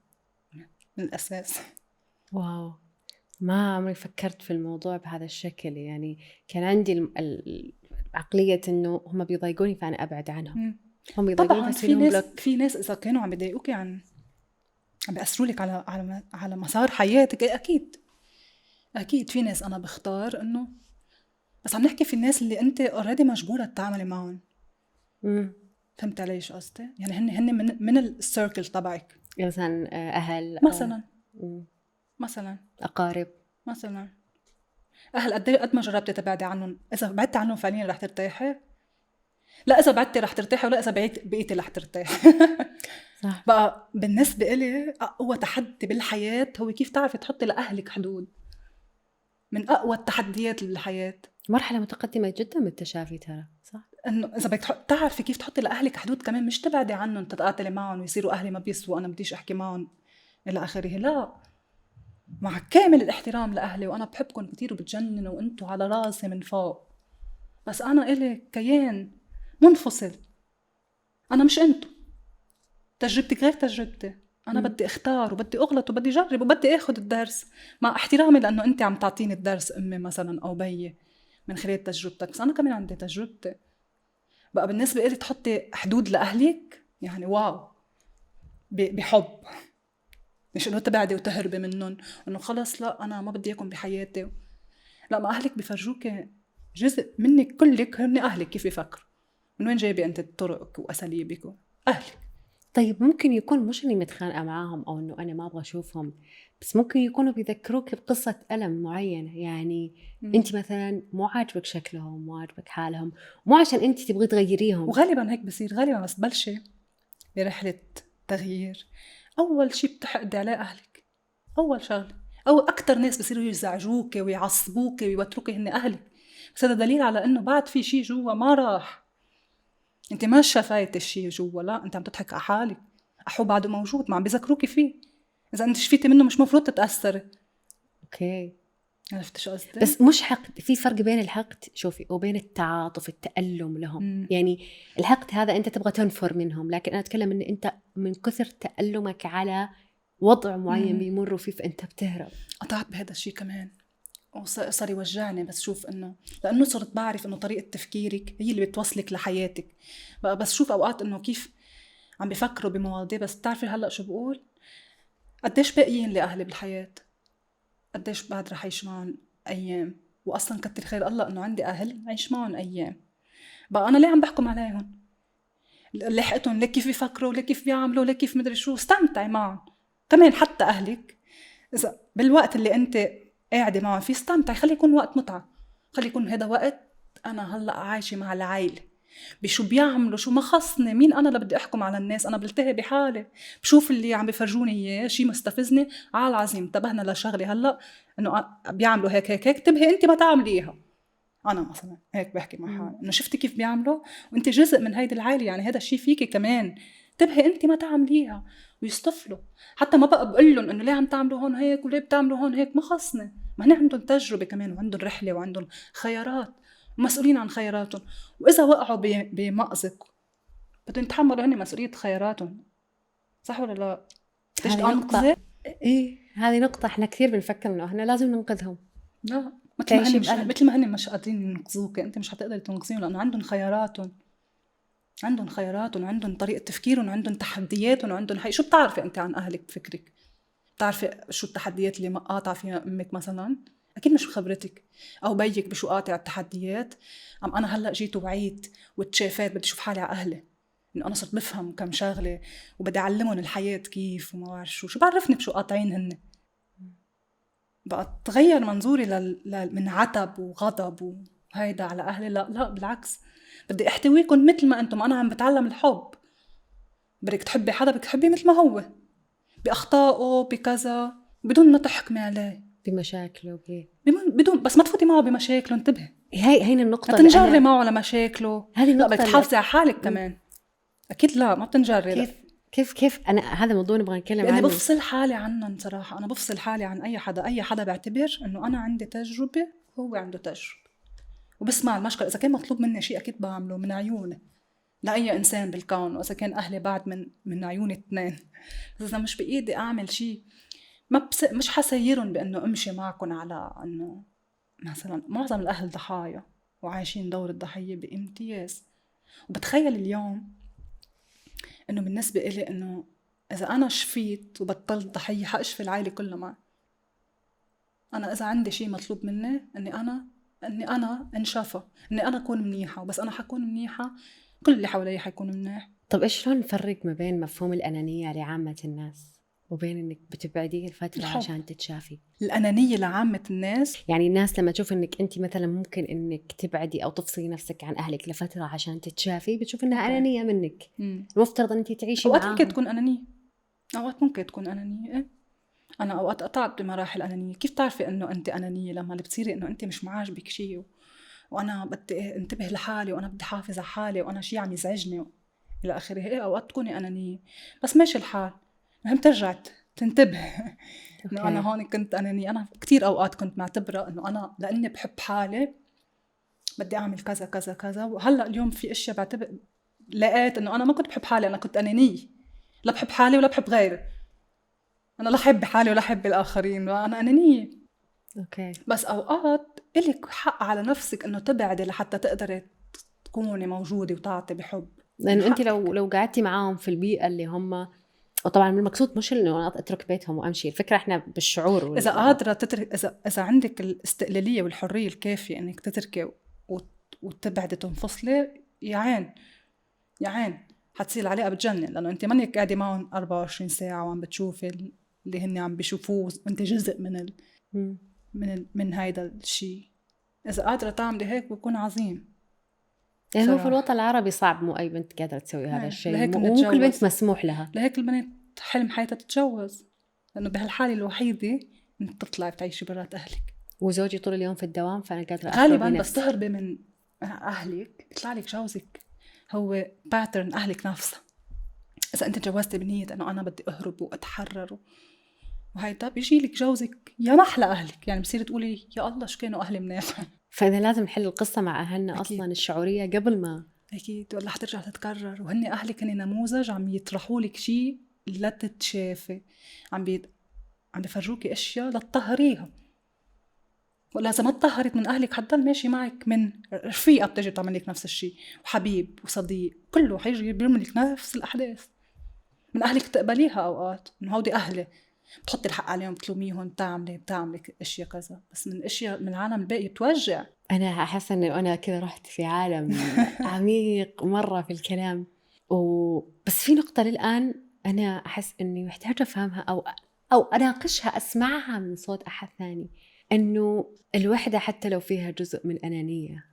من الأساس. واو، ما عمري فكرت في الموضوع بهذا الشكل. يعني كان عندي عقلية إنه هم بيضايقوني فأنا أبعد عنهم. هم بيضايقوني طبعا في ناس إذا كانوا عم بيضايقوك عم بيأثروا لك على مسار حياتك. أكيد في ناس أنا بختار إنه، بس عم نحكي في الناس اللي أنت already مجبورة تتعاملي معهم. فهمت علي شو قصدي؟ يعني هن من السيركل تبعك، مثلا أهل مثلا أقارب. مثلا أهل قد ما جربتي تبعدي عنهم؟ إذا بعدت عنهم فعليا رح ترتاحي؟ لا، إذا بعدتي رح ترتاحي، ولا إذا بقيتي رح ترتاحي. صح. بقى بالنسبة إلي أقوى تحدي بالحياة هو كيف تعرفي تحطي لأهلك حدود. من أقوى التحديات بالحياة. مرحلة متقدمة جدا من التشافي ترى، صح؟ انه اذا بدك تعرفي كيف تحطي لاهلك حدود كمان، مش تبعدي عنهم تتقاتلي معهم ويصيروا اهلي ما بيسوا انا بديش احكي معهم الى اخره. لا، مع كامل الاحترام لاهلي وانا بحبكم كثير وبتجننوا وانتم على راسي من فوق، بس انا الي كيان منفصل، انا مش انتم، تجربتك غير تجربتي، انا بدي اختار وبدي اغلط وبدي اجرب وبدي اخذ الدرس مع احترامي لانه انت عم تعطيني الدرس امي مثلا او بيي من خلال تجربتك، بس انا كمان عندي تجربتي. بقى بالنسبه لي تحطي حدود لاهلك يعني واو، بحب، مش انه تبعدي وتهربي منهم انه خلص لا انا ما بدي اياكم بحياتي. لا، ما اهلك بيفرجوك جزء منك كلك، هن اهلك كيف بيفكروا، من وين جايبه انت طرقك واساليبك اهلك. طيب ممكن يكون مش اني متخانقه معاهم او انه انا ما ابغى اشوفهم، بس ممكن يكونوا بيذكروك بقصه الم معينه، يعني انت مثلا مو عاجبك شكلهم، مو عاجبك حالهم، مو عشان انت تبغي تغيريهم. وغالبا هيك بصير، غالبا بس تبلشي برحله تغيير اول شيء بتحقدي عليه اهلك، اول شغله، او اكثر ناس بصيروا يزعجوك ويعصبوك ويوتروك هن اهلك، بس هذا دليل على انه بعد في شيء جوا ما راح، انت ما شفايت الشيء جوا، لا انت عم تضحك على حالك، احو بعده موجود ما عم بيذكروكي فيه، اذا انت شفيتي منه مش مفروض تتاثري. اوكي، عرفت شو قصدي؟ بس مش حقد، في فرق بين الحقد شوفي وبين التعاطف، التألم لهم. يعني الحقد هذا انت تبغى تنفر منهم، لكن انا اتكلم ان انت من كثر تألمك على وضع معين بيمروا فيه فانت بتهرب. قطعت بهذا الشيء كمان وصار يوجعني، بس شوف انه لانه صرت بعرف انه طريقه تفكيرك هي اللي بتوصلك لحياتك، بقى بس شوف اوقات انه كيف عم بيفكروا بمواضيع، بس بتعرفي هلا شو بقول؟ قديش باقيين لي اهلي بالحياه، قديش بعد رح اعيش معهم ايام، واصلا كتر خير الله انه عندي اهل اعيش معهم ايام، بقى انا ليه عم بحكم عليهم؟ لحقتهم ليه كيف بيفكروا، ليه كيف بيعملوا، ليه كيف مدري شو، استمتعي معهم كمان. حتى اهلك اذا بالوقت اللي انت قاعده معهم فيه استمتعي، خلي يكون وقت متعه، خلي يكون هذا وقت انا هلا عايشه مع العائله، بشو بيعملوا شو ما خصني، مين انا اللي بدي احكم على الناس، انا بلتهي بحالي، بشوف اللي عم بيفرجوني اياه شيء مستفزني، على العظيم انتبهنا لشغله هلا انه بيعملوا هيك هيك هيك، انتبهي انت ما تعمليها. انا مثلا هيك بحكي مع حالي انه شفتي كيف بيعملوا وانت جزء من هيدي العائله، يعني هذا الشيء فيكي كمان، انتبهي انت ما تعمليها، ويصطفلوا. حتى ما بقى بقول لهم انه ليه عم تعملوا هون هيك وليه بتعملوا هون هيك، ما خصني، ما هن عندهم تجربه كمان وعندهم رحله وعندهم خيارات ومسؤولين عن خياراتهم، واذا وقعوا بمأزق بدهم يتحملوا هن مسؤوليه خياراتهم، صح ولا لا؟ هذه نقطة، هذه نقطة احنا كثير بنفكر انه احنا لازم ننقذهم. لا، مثل ما هن مش قادرين ينقذوك انت مش حتقدر تنقذيهم، لانه عندهم خياراتهم، عندهم طريقه تفكيرهم، وعندهم تحدياتهم، وعندهم هي. شو بتعرفي انت عن اهلك بفكرك؟ بتعرفي شو التحديات اللي قاطع فيها امك مثلا؟ اكيد مش بخبرتك، او بيك بشو قاطع التحديات. انا هلا جيت وعيت وتشافيت، بدي اشوف حالي على اهلي، انه انا صرت بفهم كم شغله وبدي اعلمهم الحياه كيف وما بعرف شو بعرفني بشو قاطعين هن. بقى تغير منظوري من عتب وغضب وهيدا على أهلي، لا بالعكس، بدي احتويكم مثل ما أنتم، أنا عم بتعلم الحب. بدك تحبي حدا بدك تحبيه مثل ما هو، بأخطائه بكذا، بدون ما تحكمي عليه بمشاكله بدون، بس ما تفوتي معه بمشاكله، انتبهي. هين النقطة، تنجري معه لمشاكله، هذه النقطة. لا بدك تحافظي على حالك كمان. أكيد لا، ما بتنجري. كيف أنا هذا موضوع نبغى نتكلم عنه، لأني بفصل حالي عنهم صراحة. أنا بفصل حالي عن أي حدا بعتبر إنه أنا عندي تجربة وهو عنده تجربة، وبسمع المشكلة. إذا كان مطلوب مني شيء أكيد بعمله من عيوني لأي إنسان بالكون، وإذا كان أهلي بعد من عيوني 2. بس إذا مش بإيدي أعمل شيء مش حسيرهم بأنه أمشي معكم على أنه مثلا معظم الأهل ضحايا وعايشين دور الضحية بامتياز. وبتخيل اليوم إنه بالنسبة إلي إنه إذا أنا شفيت وبطلت ضحية حأشفي العائلة كلها معي. أنا إذا عندي شيء مطلوب مني إني أنا انشافى، إني أنا أكون منيحة، وبس أنا حكون منيحة كل اللي حوالي حيكونوا منيح. طب إيش شلون نفرق ما بين مفهوم الأنانية لعامة الناس وبين إنك بتبعديه الفترة عشان تتشافي؟ الأنانية لعامة الناس، يعني الناس لما تشوف إنك أنت مثلا ممكن إنك تبعدي أو تفصلي نفسك عن أهلك لفترة عشان تتشافي، بتشوف إنها أنانية منك. المفترض أن أنت تعيشي معاهم. أوقات ممكن تكون أنانية، أوقات ممكن تكون أنانية. إيه؟ أنا أوقات قطعت بمراحل أنانية. كيف تعرفي إنه أنت أنانية؟ لما اللي بتصيري إنه أنت مش معاجبك شيء وأنا بدي انتبه لحالي وأنا بدي حافظ على حالي وأنا شيء عم يزعجني إلى آخره. إيه أوقات تكوني أنانية بس ماشي الحال، مهم ترجع تنتبه إنه أنا هون كنت أنانية. أنا كتير أوقات كنت معتبرة إنه أنا لأني بحب حالي بدي أعمل كذا كذا كذا، وهلأ اليوم في أشياء بعتبر لقيت إنه أنا ما كنت بحب حالي، أنا كنت أنانية، لا بحب حالي ولا بحب غيري، أنا لا أحب حالي ولا أحب الآخرين وأنا أنانية. بس أوقات إلك حق على نفسك إنه تبعدي لحتى تقدري تكوني موجودة وتعطي بحب، لأنه أنت لو قعدتي معاهم في البيئة اللي هم، وطبعا المقصود مش إنه أنا أترك بيتهم وأمشي، الفكرة إحنا بالشعور إذا قادرة تترك، إذا عندك الاستقلالية والحرية الكافية إنك تتركي وتبعدي تنفصلي، يا عين حتصير العلاقة بتجنن، لأنه أنت مانك قاعدة معهم 24 ساعة وعم بتشوفي اللي هن عم بيشوفوه وأنت جزء من هيدا الشيء. إذا قادرة تعملي هيك بيكون عظيم. يعني هو في الوطن العربي صعب، مو أي بنت قادرة تسوي هذا الشيء، مو كل بنت مسموح لها. لهيك البنت حلم حياتها تتجوز، لأنه بهالحالة الوحيدة أنت تطلعي بتعيشي برات أهلك. وزوجي طول اليوم في الدوام فأنا قادرة غالبا بس تهربي من أهلك يطلع لك جوزك هو باترن أهلك نفسها. إذا أنت تجوزتي بنية أنه أنا بدي أهرب وأتحرر وهيدا، بيجي لك جوزك يا محلى أهلك، يعني بصير تقولي يا الله شو كانوا أهلي منيح. فإذا لازم نحل القصة مع أهلنا أكيد. أصلا الشعورية قبل ما أكيد ولا حترجع تتكرر، وهن أهلك هن نموذج عم يطرحوا لك شيء لا تتشافي، عم بيفرجوكي أشياء لا تطهريها، ولا إذا ما تطهرت من أهلك حتضل ماشي معك من رفيقة بتجي تعمل لك نفس الشيء، وحبيب وصديق كله حيجي بيعمل لك نفس الأحداث. من أهلك تقبليها أوقات إنه هودي أهلي، بتحطي الحق عليهم، بتلوميهم، بتعملك أشياء كذا، بس من أشياء من العالم الباقي بتوجع. أنا أحس إنه أنا كذا رحت في عالم عميق مرة في الكلام، بس في نقطة للآن أنا أحس إني محتاجة أفهمها أو أناقشها، أسمعها من صوت أحد ثاني، إنه الوحدة حتى لو فيها جزء من الأنانية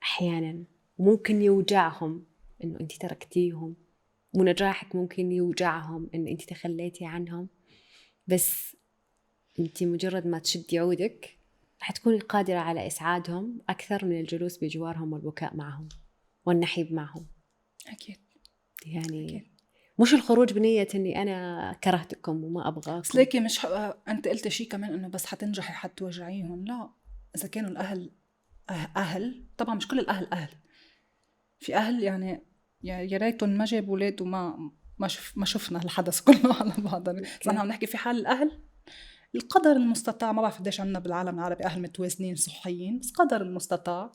أحيانا ممكن يوجعهم إنه أنت تركتيهم، ونجاحك ممكن يوجعهم إنه أنت تخليتي عنهم، بس أنت مجرد ما تشدي عودك حتكوني قادرة على إسعادهم أكثر من الجلوس بجوارهم والبكاء معهم والنحيب معهم. أكيد. يعني أكيد. مش الخروج بنية أني أنا كرهتكم وما أبغاكم. لكن مش أنت قلت شيء كمان أنه بس حتنجحي حتوجعيهم، لا، إذا كانوا الأهل أهل، طبعا مش كل الأهل أهل، في أهل يعني يا ريتهم ما جابوا أولاد وما شفنا الحدث كله على بعضنا. بس أنا عم نحكي في حال الأهل القدر المستطاع، ما بعرف قديش عنا بالعالم العربي أهل متوازنين صحيين، بس قدر المستطاع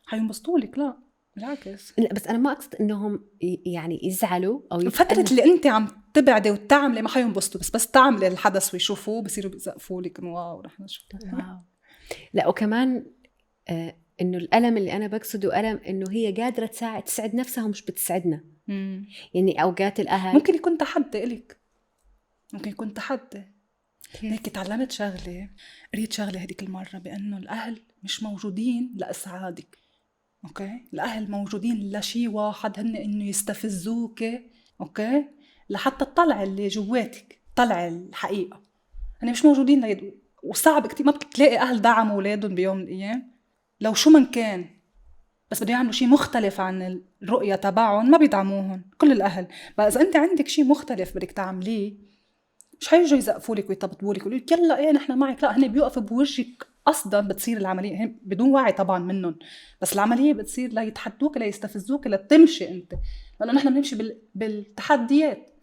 حينبسطوا لك. لا بالعكس، لا بس أنا ما أقصد إنهم يعني يزعلوا أو فترة اللي أنت عم تبعدي وتعملي ما حينبسطوا، بس تعملي الحدث ويشوفوه بصيروا بيزقفوا لك إنه واو رح نشوف. لا وكمان إنه الألم اللي أنا بقصده ألم إنه هي قادرة تسعد نفسها ومش بتسعدنا. يعني أوقات الأهل ممكن يكون تحدي إلك، ممكن يكون تحدي. هيك تعلمت شغلة، قريت شغلة هذيك المرة بأنه الأهل مش موجودين لإسعادك، أوكي؟ الأهل موجودين لشي واحد، هن إنه يستفزوك، أوكي؟ لحتى تطلع اللي جواتك، تطلع الحقيقة. هن مش موجودين وصعب كتير ما بتلاقي أهل دعموا أولادهم بيوم من الأيام لو شو من كان، بس بده يعملوا شيء مختلف عن الرؤية تبعهم ما بيدعموهم كل الأهل. بس إذا أنت عندك شيء مختلف بدك تعمليه مش حيجوا يزقفولك ويطبطبولك ويقولوا لك يلا إيه نحن معك، لا، هن بيوقفوا بوجهك أصلاً. بتصير العملية هن بدون وعي طبعاً منهم، بس العملية بتصير لا يتحدوك لا يستفزوك لا تمشي أنت، لأنه نحن بنمشي بالتحديات.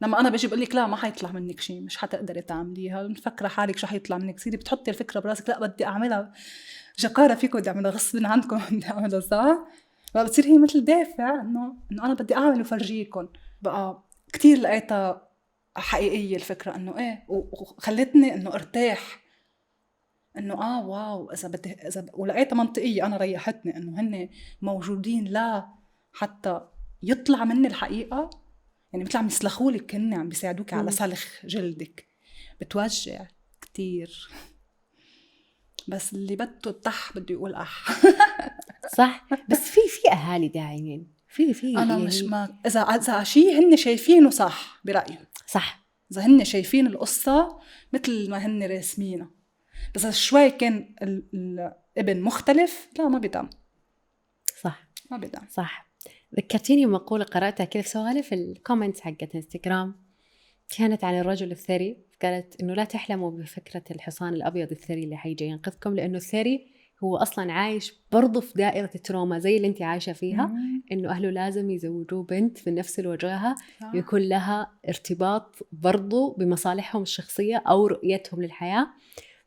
لما أنا بيجي بقول لك لا ما حيطلع منك شيء، مش حتقدري تعمليها، مفكرة حالك شو حيطلع منك، سيدي بتحطي الفكرة براسك لا بدي أعملها جكارة فيكم، بدي أعملها غصب عنكم، بدي أعملها صح، بتصير هي مثل دافع إنه أنا بدي أعمل وفرجيكم. بقى كتير لقيتها حقيقية الفكرة إنه إيه، وخلتني إنه ارتاح إنه واو إذا ولقيتها منطقية، أنا ريحتني إنه هن موجودين لا حتى يطلع مني الحقيقة، يعني مثل عم يسلخولك، هن عم بيساعدوك على سلخ جلدك، بتوجع كتير، بس اللي بده الطح بده يقول صح. بس في أهالي داعمين، في أنا يعني مش ما إذا شيء هن شايفينه صح برأيهم، صح، إذا هن شايفين القصة مثل ما هن راسمينها، بس شوي كان الابن مختلف، لا ما بدعم. صح، ما بدعم. صح. ذكرتيني مقولة قرأتها كذا في سوالف الكومنتس حقت انستغرام، كانت عن الرجل الثري. قالت إنه لا تحلموا بفكرة الحصان الأبيض الثري اللي حيجي ينقذكم، لأنه الثري هو أصلاً عايش برضو في دائرة التروما زي اللي أنت عايشة فيها. إنه أهله لازم يزوجوه بنت في نفس الوجهة يكون لها ارتباط برضو بمصالحهم الشخصية أو رؤيتهم للحياة.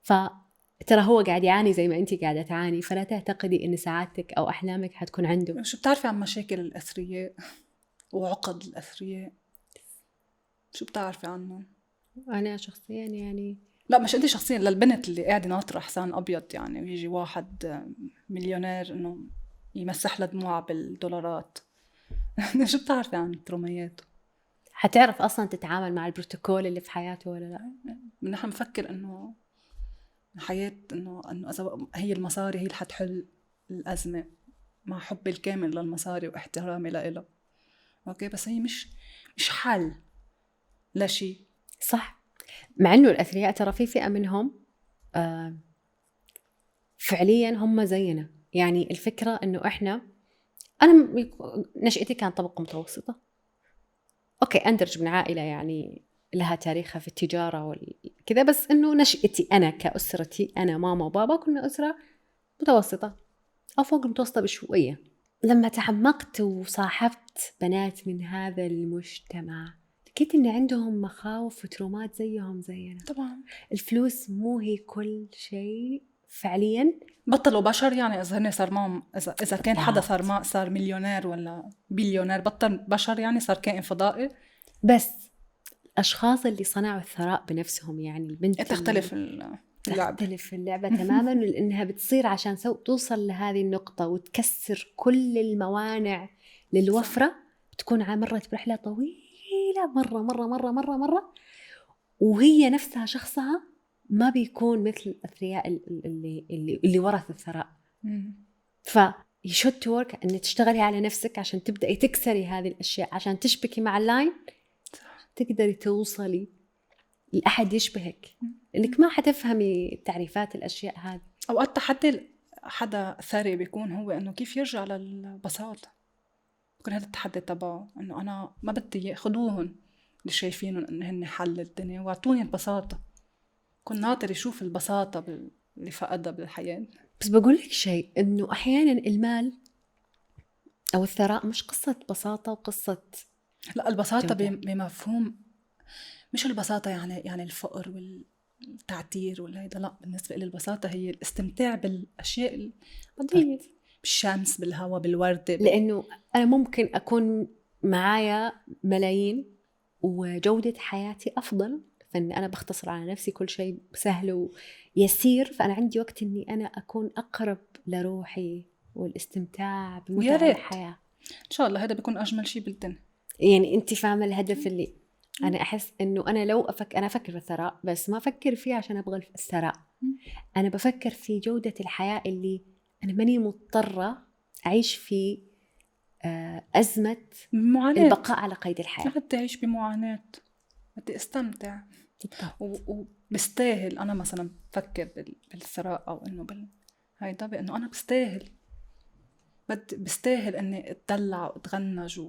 فترى هو قاعد يعاني زي ما أنت قاعدة تعاني، فلا تعتقدي إن سعادتك أو أحلامك حتكون عنده. شو بتعرفي عن مشاكل الأثرياء وعقد الأثرياء؟ شو بتعرفي عنهم؟ أنا شخصياً يعني لا مش أنت شخصياً، للبنت اللي قاعدة ناطرة حصان أبيض يعني، ويجي واحد مليونير إنه يمسح لها دموعها بالدولارات. شو بتعرفي عن التروميات؟ حتعرف أصلاً تتعامل مع البروتوكول اللي في حياته ولا لا؟ نحن نفكر إنه الحياة إنه إذا هي المصاري هي اللي حتحل الأزمة، مع حبي الكامل للمصاري واحترامي لإله. أوكي، بس هي مش حل لا شيء. صح. مع إنه الأثرياء ترى في فئة منهم فعلياً هم زينا. يعني الفكرة إنه أنا نشأتي كانت طبقة متوسطة، أوكي أندرج من عائلة يعني لها تاريخها في التجارة وكذا، بس إنه نشأتي أنا كأسرتي، أنا ماما وبابا كنا أسرة متوسطة أو فوق المتوسطة بشوية. لما تعمقت وصاحبت بنات من هذا المجتمع لقيت إن عندهم مخاوف وترومات زيهم زينا. طبعا الفلوس مو هي كل شيء فعليا. بطلوا بشر يعني، إذا هن صار معهم، إذا كان حدا صار مليونير ولا بليونير، بطل بشر يعني، صار كائن فضائي. بس الأشخاص اللي صنعوا الثراء بنفسهم، يعني البنت تختلف اللعبة تماماً، لأنها بتصير عشان توصل لهذه النقطة وتكسر كل الموانع للوفرة. تكون مرت برحلة طويلة مرة مرة مرة مرة مرة، وهي نفسها شخصها ما بيكون مثل الأثرياء اللي ورث الثراء. فيشد تورك أن تشتغلي على نفسك عشان تبدأي تكسري هذه الأشياء، عشان تشبكي مع اللاين تقدري توصلي لأحد يشبهك، لأنك ما حتفهمي تعريفات الأشياء هذه. أوقات تحدي حدا ثري بيكون هو إنه كيف يرجع للبساطة. بكون هذا التحدي تبعه، إنه أنا ما بدي ياخدوهن اللي شايفينهم إن هن حل الدنيا، واعطوني البساطة. كن ناطر يشوف البساطة اللي فقدها بالحياة. بس بقول لك شيء، إنه أحياناً المال أو الثراء مش قصة بساطة وقصة، لا البساطة بمفهوم، مش البساطة يعني الفقر والتعتير والهيدا، لا. بالنسبة لي البساطة هي الاستمتاع بالأشياء العادية، بالشمس، بالهواء، بالوردة. لأنه أنا ممكن أكون معايا ملايين وجودة حياتي أفضل، فإن أنا بختصر على نفسي كل شيء سهل ويسير، فأنا عندي وقت إني أنا أكون أقرب لروحي والاستمتاع بمتعة الحياة. إن شاء الله هذا بيكون أجمل شيء بالدنيا. يعني أنت فاهمة الهدف اللي أنا أحس إنه أنا لو أنا أفكر في الثراء، بس ما أفكر فيه عشان أبغى الثراء. أنا بفكر في جودة الحياة اللي أنا ماني مضطرة أعيش في أزمة معاناة، البقاء على قيد الحياة. ما بدي أعيش بمعاناة، بدي أستمتع. وبستاهل. أنا مثلا بفكر بالثراء أو إنه هيدا، بأنه أنا بستاهل إني أتدلع وأتغنج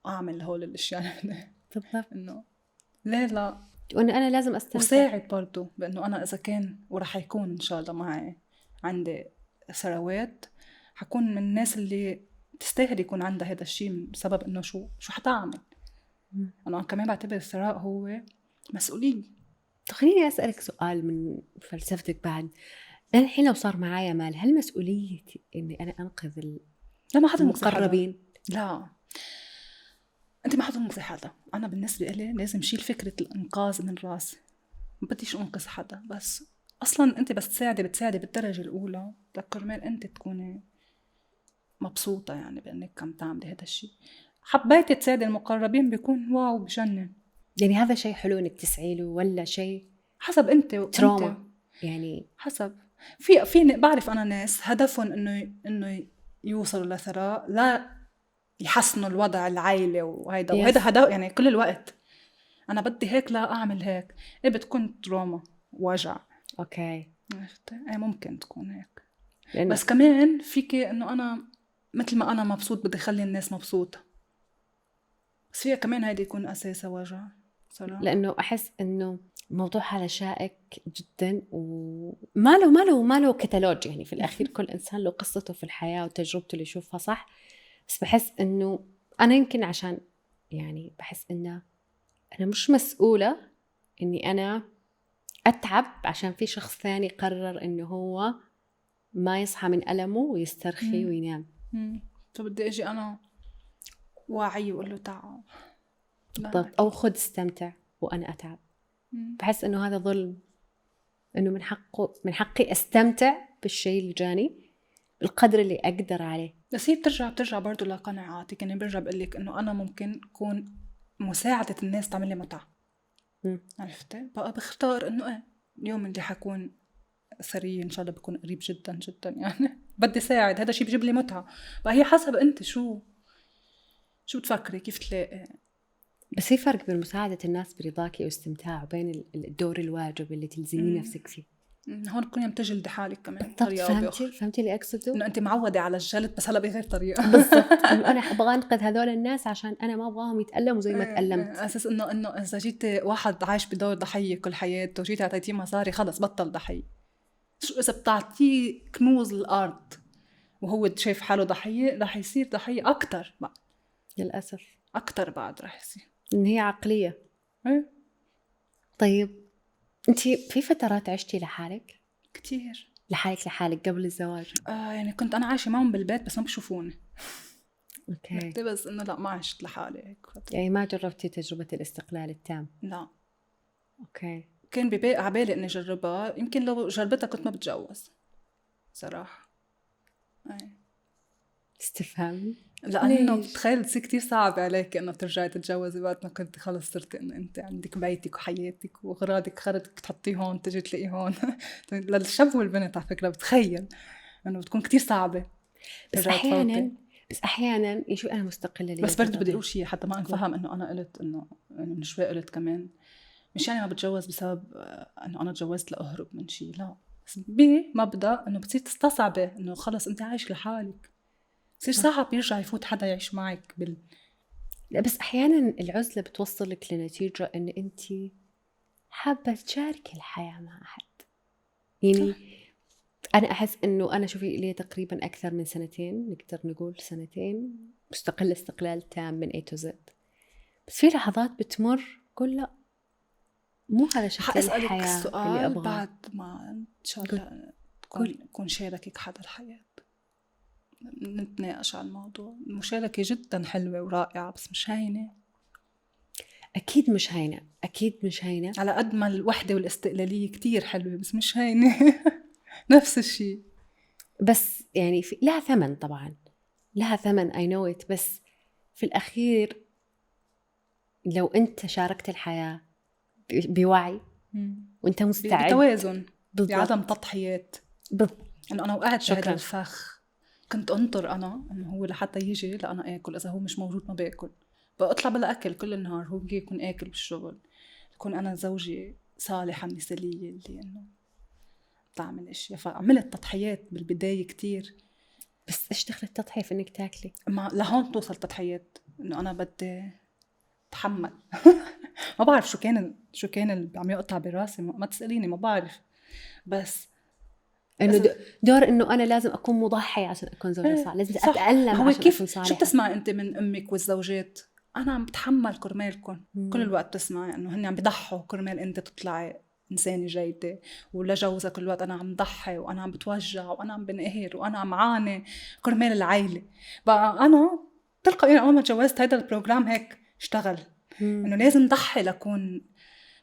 وأعمل هول الأشياء. بالضبط. إنه ليه لا، وإنه أنا لازم أستمتع وساعد برضو بأنه أنا إذا كان ورح يكون إن شاء الله معي عندي ثروات، حكون من الناس اللي تستاهل يكون عندها هذا الشيء، بسبب إنه شو حتعمل. أنا كمان بعتبر الثراء هو مسؤولية. خليني أسألك سؤال من فلسفتك بعد. أنا الحين لو صار معايا مال، هل مسؤوليتي إني أنا أنقذ المقربين؟ لا، أنت ما حتنقذي حدا. أنا بالنسبة لي لازم شيل فكرة الإنقاذ من راسي. ما بديش أنقذ حدا، بس أصلاً أنت بس بتساعدي بالدرجة الأولى كرمال أنت تكوني مبسوطة، يعني بأنك عم تعملي هذا الشيء. حبيتي تساعدي المقربين بيكون واو بجنن. يعني هذا شيء حلو إنك تسعي له، ولا شيء حسب أنت تروما؟ يعني حسب. في بعرف أنا ناس هدفهم إنه يوصلوا لثراء، لا يحسنوا الوضع العائلي وهذا هدف يعني كل الوقت. أنا بدي هيك، لا أعمل هيك، بتكون تروما ووجع. اوكي عرفتي؟ ممكن تكون هيك. لأنه بس كمان فيك انه انا مثل ما انا مبسوط بدي اخلي الناس مبسوطه، بس فيها كمان هيدي يكون اساسها وجع صراحه. لأنه أحس إنه الموضوع هذا شائك جدا، وما له كتالوج. يعني في الأخير كل إنسان له قصته في الحياة وتجربته اللي يشوفها صح. بس بحس إنه أنا يمكن عشان يعني بحس إنه أنا مش مسؤولة إني أنا أتعب عشان في شخص ثاني قرر إنه هو ما يصحى من ألمه ويسترخي وينام. فبدي أجي أنا واعي وأقول له تعال بالضبط، أو خد استمتع وأنا أتعب. بحس إنه هذا ظلم، إنه من حقي أستمتع بالشيء اللي جاني القدر اللي أقدر عليه. بس هي بترجع برضو لقناعاتك. يعني برجع بقول لك إنه أنا ممكن أكون مساعدة الناس تعمل لي متعة. عرفتي؟ بقى بختار إنه اليوم اللي حكون ثرية إن شاء الله بكون قريب جدا جدا يعني بدي ساعد، هذا شيء بيجيب لي متعة. بقى هي حسب أنت شو بتفكري كيف تلاقي. بس في فرق بين مساعدة الناس برضاكي واستمتاع وبين الدور الواجب اللي تلزمي نفسك فيه. هون تكوني عم تجلدي حالك كمان بطريقة أو بأخرى. فهمتي اللي أقصده؟ إنه أنت معودة على الجلد بس هلا بغير طريقة. بالضبط. إنه أنا أبغى أنقذ هذول الناس عشان أنا ما أبغاهم يتألموا زي ما تألمت. أساس إنه إذا جيت واحد عايش بدور ضحية كل حياته وجيت أعطيتيه مصاري خلص بطل ضحية. شو إذا بتعطيه كنوز الأرض وهو شايف حاله ضحية، رح يصير ضحية أكتر بعد. للأسف أكتر بعد رح يصير. إن هي عقلية. طيب أنتي في فترات عشتي لحالك؟ كتير. لحالك قبل الزواج؟ يعني كنت أنا عايشة معهم بالبيت بس ما بيشوفوني. أوكي. بس إنه لا ما عشت لحالي هيك فترة. يعني ما جربتي تجربة الاستقلال التام؟ لا. أوكي. كان عبالي إني جربها، يمكن لو جربتها كنت ما بتجوز صراحة. استفهام. لأنه بتخيل تصير كتير صعب عليك إنه ترجعي تتجوزي بعد ما كنت خلص صرت إنه أنت عندك بيتك وحياتك وأغراضك تحطيه هون تجي تلاقيه هون. للشاب والبنت على فكرة بتخيل إنه بتكون كتير صعبة. بس أحيانا يشوف أنا مستقلة لي. بس برضه بدي أقول شيء حتى ما أنفهم إنه أنا قلت إنه من شوي قلت كمان مش يعني ما بتجوز بسبب إنه أنا تجوزت لأهرب من شيء، لا. بس بمبدأ إنه بتصير تستصعبي إنه خلص أنت عايش لحالك، بصير صعب يرجع يفوت حدا يعيش معك لا بس أحياناً العزلة بتوصلك لنتيجة إن أنت حابة تشاركي الحياة مع أحد. يعني أنا أحس إنه أنا شوفي لي تقريباً أكثر من 2 نقدر نقول 2 مستقلة استقلال تام من A to Z. بس في لحظات بتمر قول لا مو هذا شكل الحياة اللي أبغاه. بعد ما إن شاء الله تكون شاركك حدا الحياة نتناقش على الموضوع. المشاركة جدا حلوة ورائعة بس مش هينة. أكيد مش هينة على قد ما الوحدة والاستقلالية كتير حلوة بس مش هينة. نفس الشيء. بس يعني لها ثمن، طبعا لها ثمن I know it. بس في الأخير لو أنت شاركت الحياة بوعي وأنت مستعد بتوازن بعدم تضحيات. إنه أنا وقعت بهذا الفخ كنت أنطر أنا إنه هو لحتى يجي لأنا آكل، إذا هو مش موجود ما باكل، بأطلع بلا أكل كل النهار، هو بيجي يكون آكل بالشغل، يكون أنا زوجي صالحة مثالية اللي إنه تعمل إشياء. فعملت تضحيات بالبداية كتير. بس إيش دخل التضحية في إنك تاكلي؟ ما لهون توصل تضحيات إنه أنا بدي تحمل. ما بعرف شو كان اللي عم يقطع براسي، ما تسأليني ما بعرف. بس إنه دور إنه أنا لازم أكون مضحية عشان أكون زوجة صالحة، لازم أتألم عشان أكون صالحة. شو بتسمعي أنت من أمك والزوجات؟ أنا عم بتحمل كرمالكم. كل الوقت بتسمعي إنه هن عم بيضحوا كرمال أنت تطلعي إنسانة جيدة، ولا جوزك كل الوقت أنا عم ضحي وأنا عم بتوجع وأنا عم بنقهر وأنا عم عاني كرمال العائلة. بقى أنا تلقائيا أول ما تجوزت هيدا البروجرام هيك اشتغل إنه لازم ضحي لكون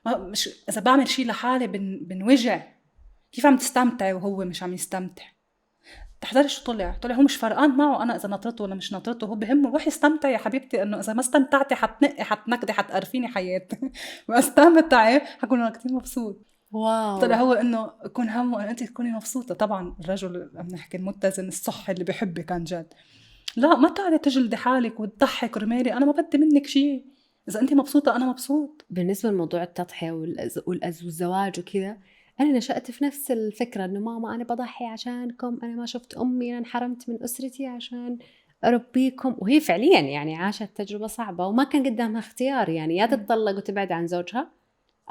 مش إذا بعمل شيء لحالي بنوجع. كيف عم تستمتعي وهو مش عم يستمتع؟ تحضري شو طلع هو مش فرقان معه أنا إذا نطرته ولا مش نطرته، هو بهمه روح يستمتع يا حبيبتي. إنه إذا ما استمتعتي حتنقي حتنكدي حتقرفيني حياتي. ما استمتعي حكون أنا كتير مبسوط. واو. طلع هو إنه يكون همه أن أنت تكوني مبسوطة. طبعا الرجل عم نحكي المتزن الصحي اللي بيحبك عن جد، لا ما تعالي تجلدي حالك وتضحي كرمالي، أنا ما بدي منك شيء. إذا أنت مبسوطة أنا مبسوط. بالنسبة لموضوع التضحية والزواج وكذا، أنا نشأت في نفس الفكرة إنه ماما أنا بضحي عشانكم، أنا ما شفت أمي، أنا انحرمت من أسرتي عشان أربيكم. وهي فعليا يعني عاشت تجربة صعبة وما كان قدامها اختيار، يعني يا تتطلق وتبعد عن زوجها،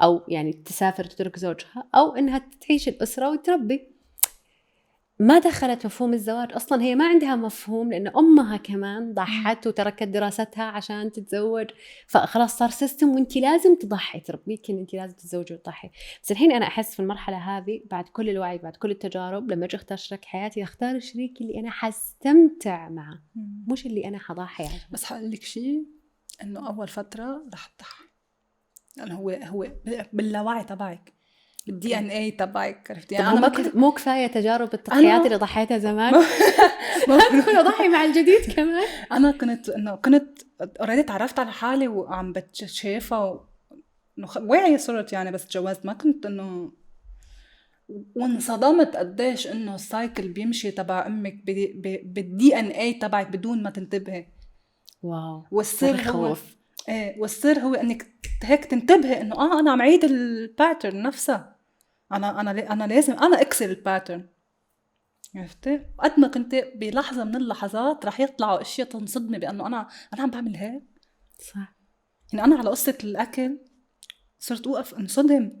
أو يعني تسافر تترك زوجها، أو إنها تعيش الأسرة وتربي. ما دخلت مفهوم الزواج أصلا، هي ما عندها مفهوم، لأن أمها كمان ضحت وتركت دراستها عشان تتزوج، فخلاص صار سيستم وانتي لازم تضحي، تربيك إن انتي لازم تتزوجي وتضحي. بس الحين أنا أحس في المرحلة هذه بعد كل الوعي، بعد كل التجارب، لما أجي أختار شريك حياتي أختار الشريك اللي أنا حستمتع معه، مش اللي أنا حضحي عشان. بس حقول لك شيء، إنه أول فترة رح تضحي، لأنه هو باللاوعي تبعك، الدي ان اي تبعك، عرفتي؟ طب يعني انا مو كفاية تجارب التضحيات اللي ضحيتها زمان؟ كنت أضحي مع الجديد كمان. انا كنت اوريدي تعرفت على حالي وعم بتشافى واعية صرت يعني، بس تجوزت ما كنت انه، وانصدمت قديش انه السايكل بيمشي تبع امك بالدي ان اي تبعك بدون ما تنتبهي. واو، والسر هو والسر هو انك هيك تنتبهي انه انا عم عيد الباترن نفسها، انا لازم انا اكسر الباترن، عرفتي؟ قد ما كنت بلحظه من اللحظات رح يطلعوا اشياء تنصدمي بانه انا عم بعمل هيك. صح. يعني انا على قصه الاكل صرت اوقف انصدم،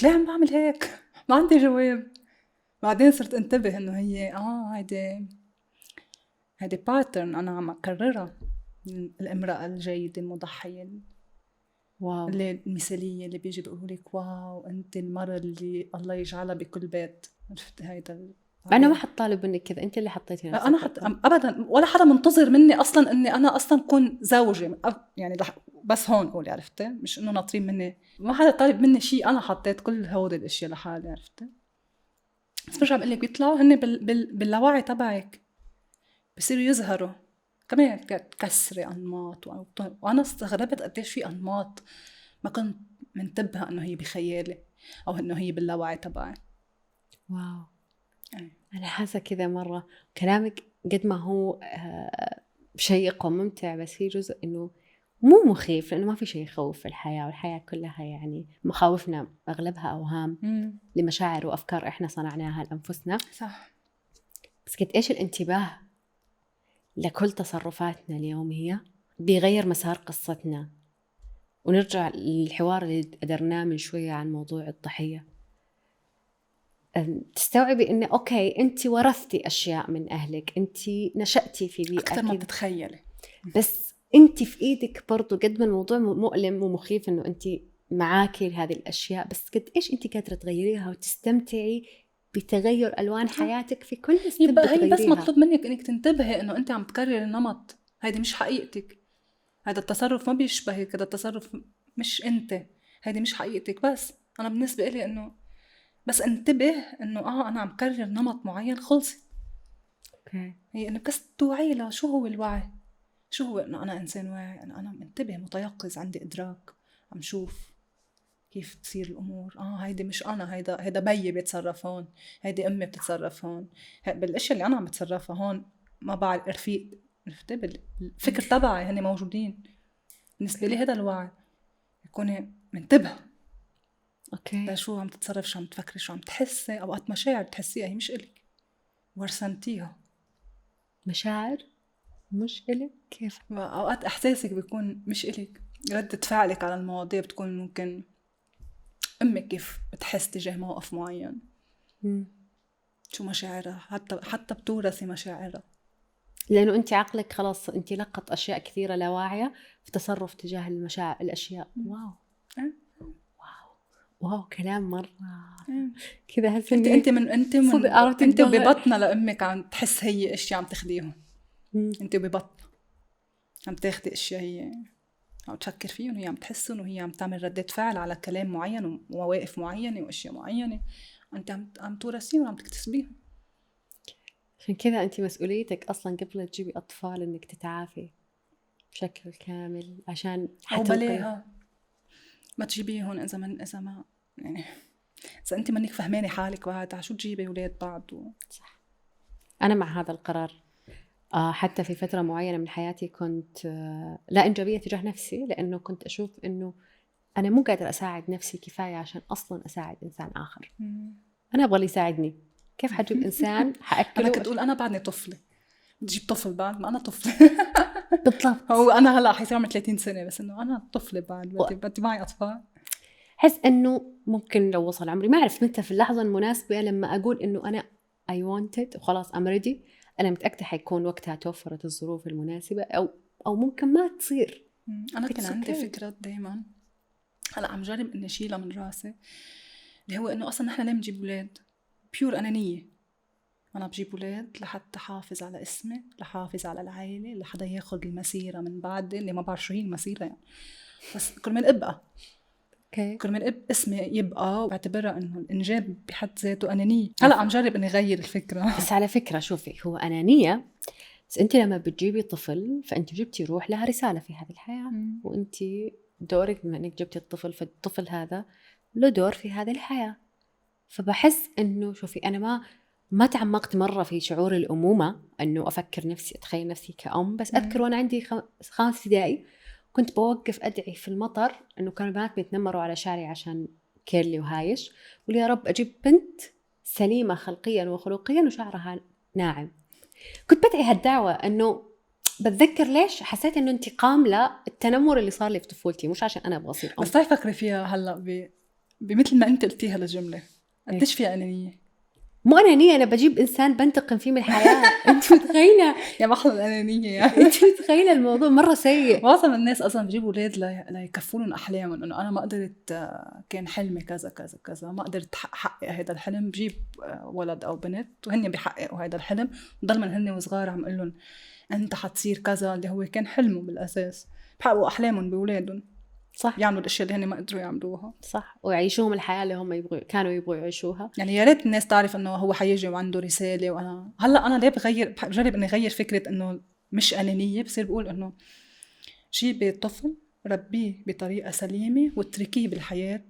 ليه عم بعمل هيك؟ ما عندي جواب. بعدين صرت انتبه انه هي هيدي باترن انا عم اكررها. الامراه الجيده المضحيه، واو، اللي المثاليه اللي بيجي بيقولوا لك واو انت المراه اللي الله يجعلها بكل بيت. عرفت هيدا؟ انا ما حطالب منك كذا، انت اللي حطيتي نفسك. انا ابدا ولا حدا منتظر مني اصلا اني انا اصلا اكون زوجه، يعني بس هون قولي، عرفتي؟ مش انه ناطرين مني، ما حدا طالب مني شيء، انا حطيت كل هودي الاشياء لحالي، عرفتي؟ بس برجع بقول لك بيطلعوا هن باللاوعي تبعك، بصيروا يظهروا كمان كسري انماط، وانا استغربت قديش في انماط ما كنت منتبهه انه هي بخيالي او انه هي باللاوعي تبعي. واو، انا حاسه كذا مره كلامك قد ما هو شيق وممتع، بس في جزء انه مو مخيف، لانه ما في شيء يخوف في الحياه، والحياه كلها يعني مخاوفنا اغلبها اوهام لمشاعر وافكار احنا صنعناها لانفسنا. صح. بس قد ايش الانتباه لكل تصرفاتنا اليوميه بيغير مسار قصتنا. ونرجع للحوار اللي قدرناه من شويه عن موضوع الضحيه، تستوعبي إن أوكي أنت ورثتي أشياء من أهلك، أنت نشأتي في بيئة أكثر ما بتتخيلي، بس أنت في إيدك برضو. قد ما الموضوع مؤلم ومخيف إنه أنت معاكي هذه الأشياء، بس قد إيش أنت قادرة تغيريها وتستمتعي بتغير ألوان حياتك في كل ستيب يبقى هي بتغيريها. بس مطلوب منك إنك تنتبهي إنه أنت عم تكرر النمط، هيدي مش حقيقتك، هذا التصرف ما بيشبهك، هذا التصرف مش أنت، هيدي مش حقيقتك. بس أنا بالنسبة لي إنه بس انتبه إنه أنا عم كرر نمط معين، خلصي. هي إنه بس توعي له شو هو الوعي، شو هو إنه أنا إنسان واعي، أنا منتبه متيقظ، عندي إدراك، عم شوف كيف تصير الأمور. هيدي مش أنا، هيدا بيي بيتصرف هون، هيدي أمي بتتصرف هون، بالأشياء اللي أنا عم بتصرفها هون ما بعرف رفيق، عرفتي؟ بالفكر تبعي هني موجودين. بالنسبة لي هذا الوعي، يكوني منتبه شو عم تتصرف، شو عم تفكري، شو عم تحسي. أوقات مشاعر تحسيها هي مش إلك، ورسنتيها. مشاعر مش إلك؟ كيف؟ أوقات إحساسك بيكون مش إلك، ردة فعلك على المواضيع بتكون ممكن أمك كيف بتحس تجاه موقف معين، شو مشاعرها، حتى بتورثي مشاعرها، لأنه أنت عقلك خلاص أنت لقط أشياء كثيرة لا واعية في تصرف تجاه المشاعر الأشياء. واو واو، كلام مرة كذا هسه. انت وببطنها لأمك عم تحس هي اشياء عم تاخديهم، انت وببطنها عم تاخدي اشياء هي عم تفكر فيهم، وهي عم تحسهم، وهي عم تعمل ردة فعل على كلام معين ومواقف معينة واشياء معينة، انت عم تورثيهم وعم تكتسبيهم. عشان كذا انت مسؤوليتك اصلا قبل تجيبي اطفال انك تتعافي بشكل كامل، عشان او بلاها ما تجيبيهم اذا ما يعني اذا انت منك فهمانه حالك بعد شو تجيبي اولاد بعد صح. انا مع هذا القرار. حتى في فتره معينه من حياتي كنت لا انجابيه تجاه نفسي، لانه كنت اشوف انه أنا مو قادرة أساعد نفسي كفاية عشان أصلاً أساعد إنسان آخر. أنا أبغى اللي يساعدني. كيف حجيب إنسان حأكله؟ أنا كنت أقول أنا بعدني طفلة، تجيب طفل بعد ما أنا طفلة. بالضبط. هو أنا هلأ حيصير عمري 30 سنة، بس إنه أنا طفلة بعد بدي معي أطفال. حس إنه ممكن لو وصل عمري ما أعرف متى في اللحظة المناسبة لما أقول إنه أنا I want it وخلاص I'm ready، أنا متأكدة حيكون وقتها توفرت الظروف المناسبة، أو ممكن ما تصير. أنا كان عندي فكرة دايما هلأ عم جرب إني شيلها من راسي، اللي هو إنه أصلا نحن ليه بنجيب أولاد؟ بيور أنانية. أنا بجيب أولاد لحتى حافظ على اسمي، لحافظ على العائلة، لحدا ياخد المسيرة من بعدي اللي ما بعرف شو هي المسيرة يعني، بس كل من أبقى كل من اسمي يبقى، بعتبرها إنه الإنجاب بحد ذاته أنانية. هلأ عم جرب إني غير الفكرة. بس على فكرة شوفي، هو أنانية، بس أنت لما بتجيبي طفل فأنت جبتي روح لها رسالة في هذه الحياة، وأنت دورك بما أنك جبتي الطفل، فالطفل هذا له دور في هذه الحياة. فبحس إنه شوفي، أنا ما تعمقت مرة في شعور الأمومة، إنه أفكر نفسي أتخيل نفسي كأم، بس أذكر وأنا عندي 5 ابتدائي كنت بوقف أدعي في المطر إنه كانوا البنات بيتنمروا على شعري عشان كيرلي وهايش، وقول يا رب أجيب بنت سليمة خلقيا وخلقيا وشعرها ناعم. كنت بدعي هالدعوة، إنه بتذكر ليش حسيت إنه انتقام للتنمر اللي صار لي في طفولتي، مش عشان أنا أبغى أصير أم. بس تعرفي فكري فيها هلأ بمثل ما أنت قلتيها للجملة، قديش فيها أنانية؟ مو أنانية، أنا بجيب إنسان بنتقم فيه من الحياة. أنت متخيلة يا محلى الأنانية يعني. أنت متخيلة الموضوع مرة سيء. معظم الناس أصلا بيجيبوا أولاد ليكفولن أحلامهم، إنه أنا ما قدرت، كان حلمي كذا كذا كذا، ما قدرت أحقق هذا الحلم، بجيب ولد أو بنت وهن بيحققوا هذا الحلم، وضل من هن وصغار عم قلن أنت حتصير كذا، اللي هو كان حلمه بالأساس، بحققوا أحلامهم بأولادهم. صح، يعملوا الأشياء اللي هن ما قدروا يعملوها. صح، ويعيشوهم الحياة اللي هم كانوا يبغوا يعيشوها. يعني يا ريت الناس تعرف إنه هو حيجي وعنده رسالة. وأنا هلا أنا ليه بجرب إني غير فكرة إنه مش أنانية، بصير بقول إنه جيبي طفل ربيه بطريقة سليمة واتركيه بالحياة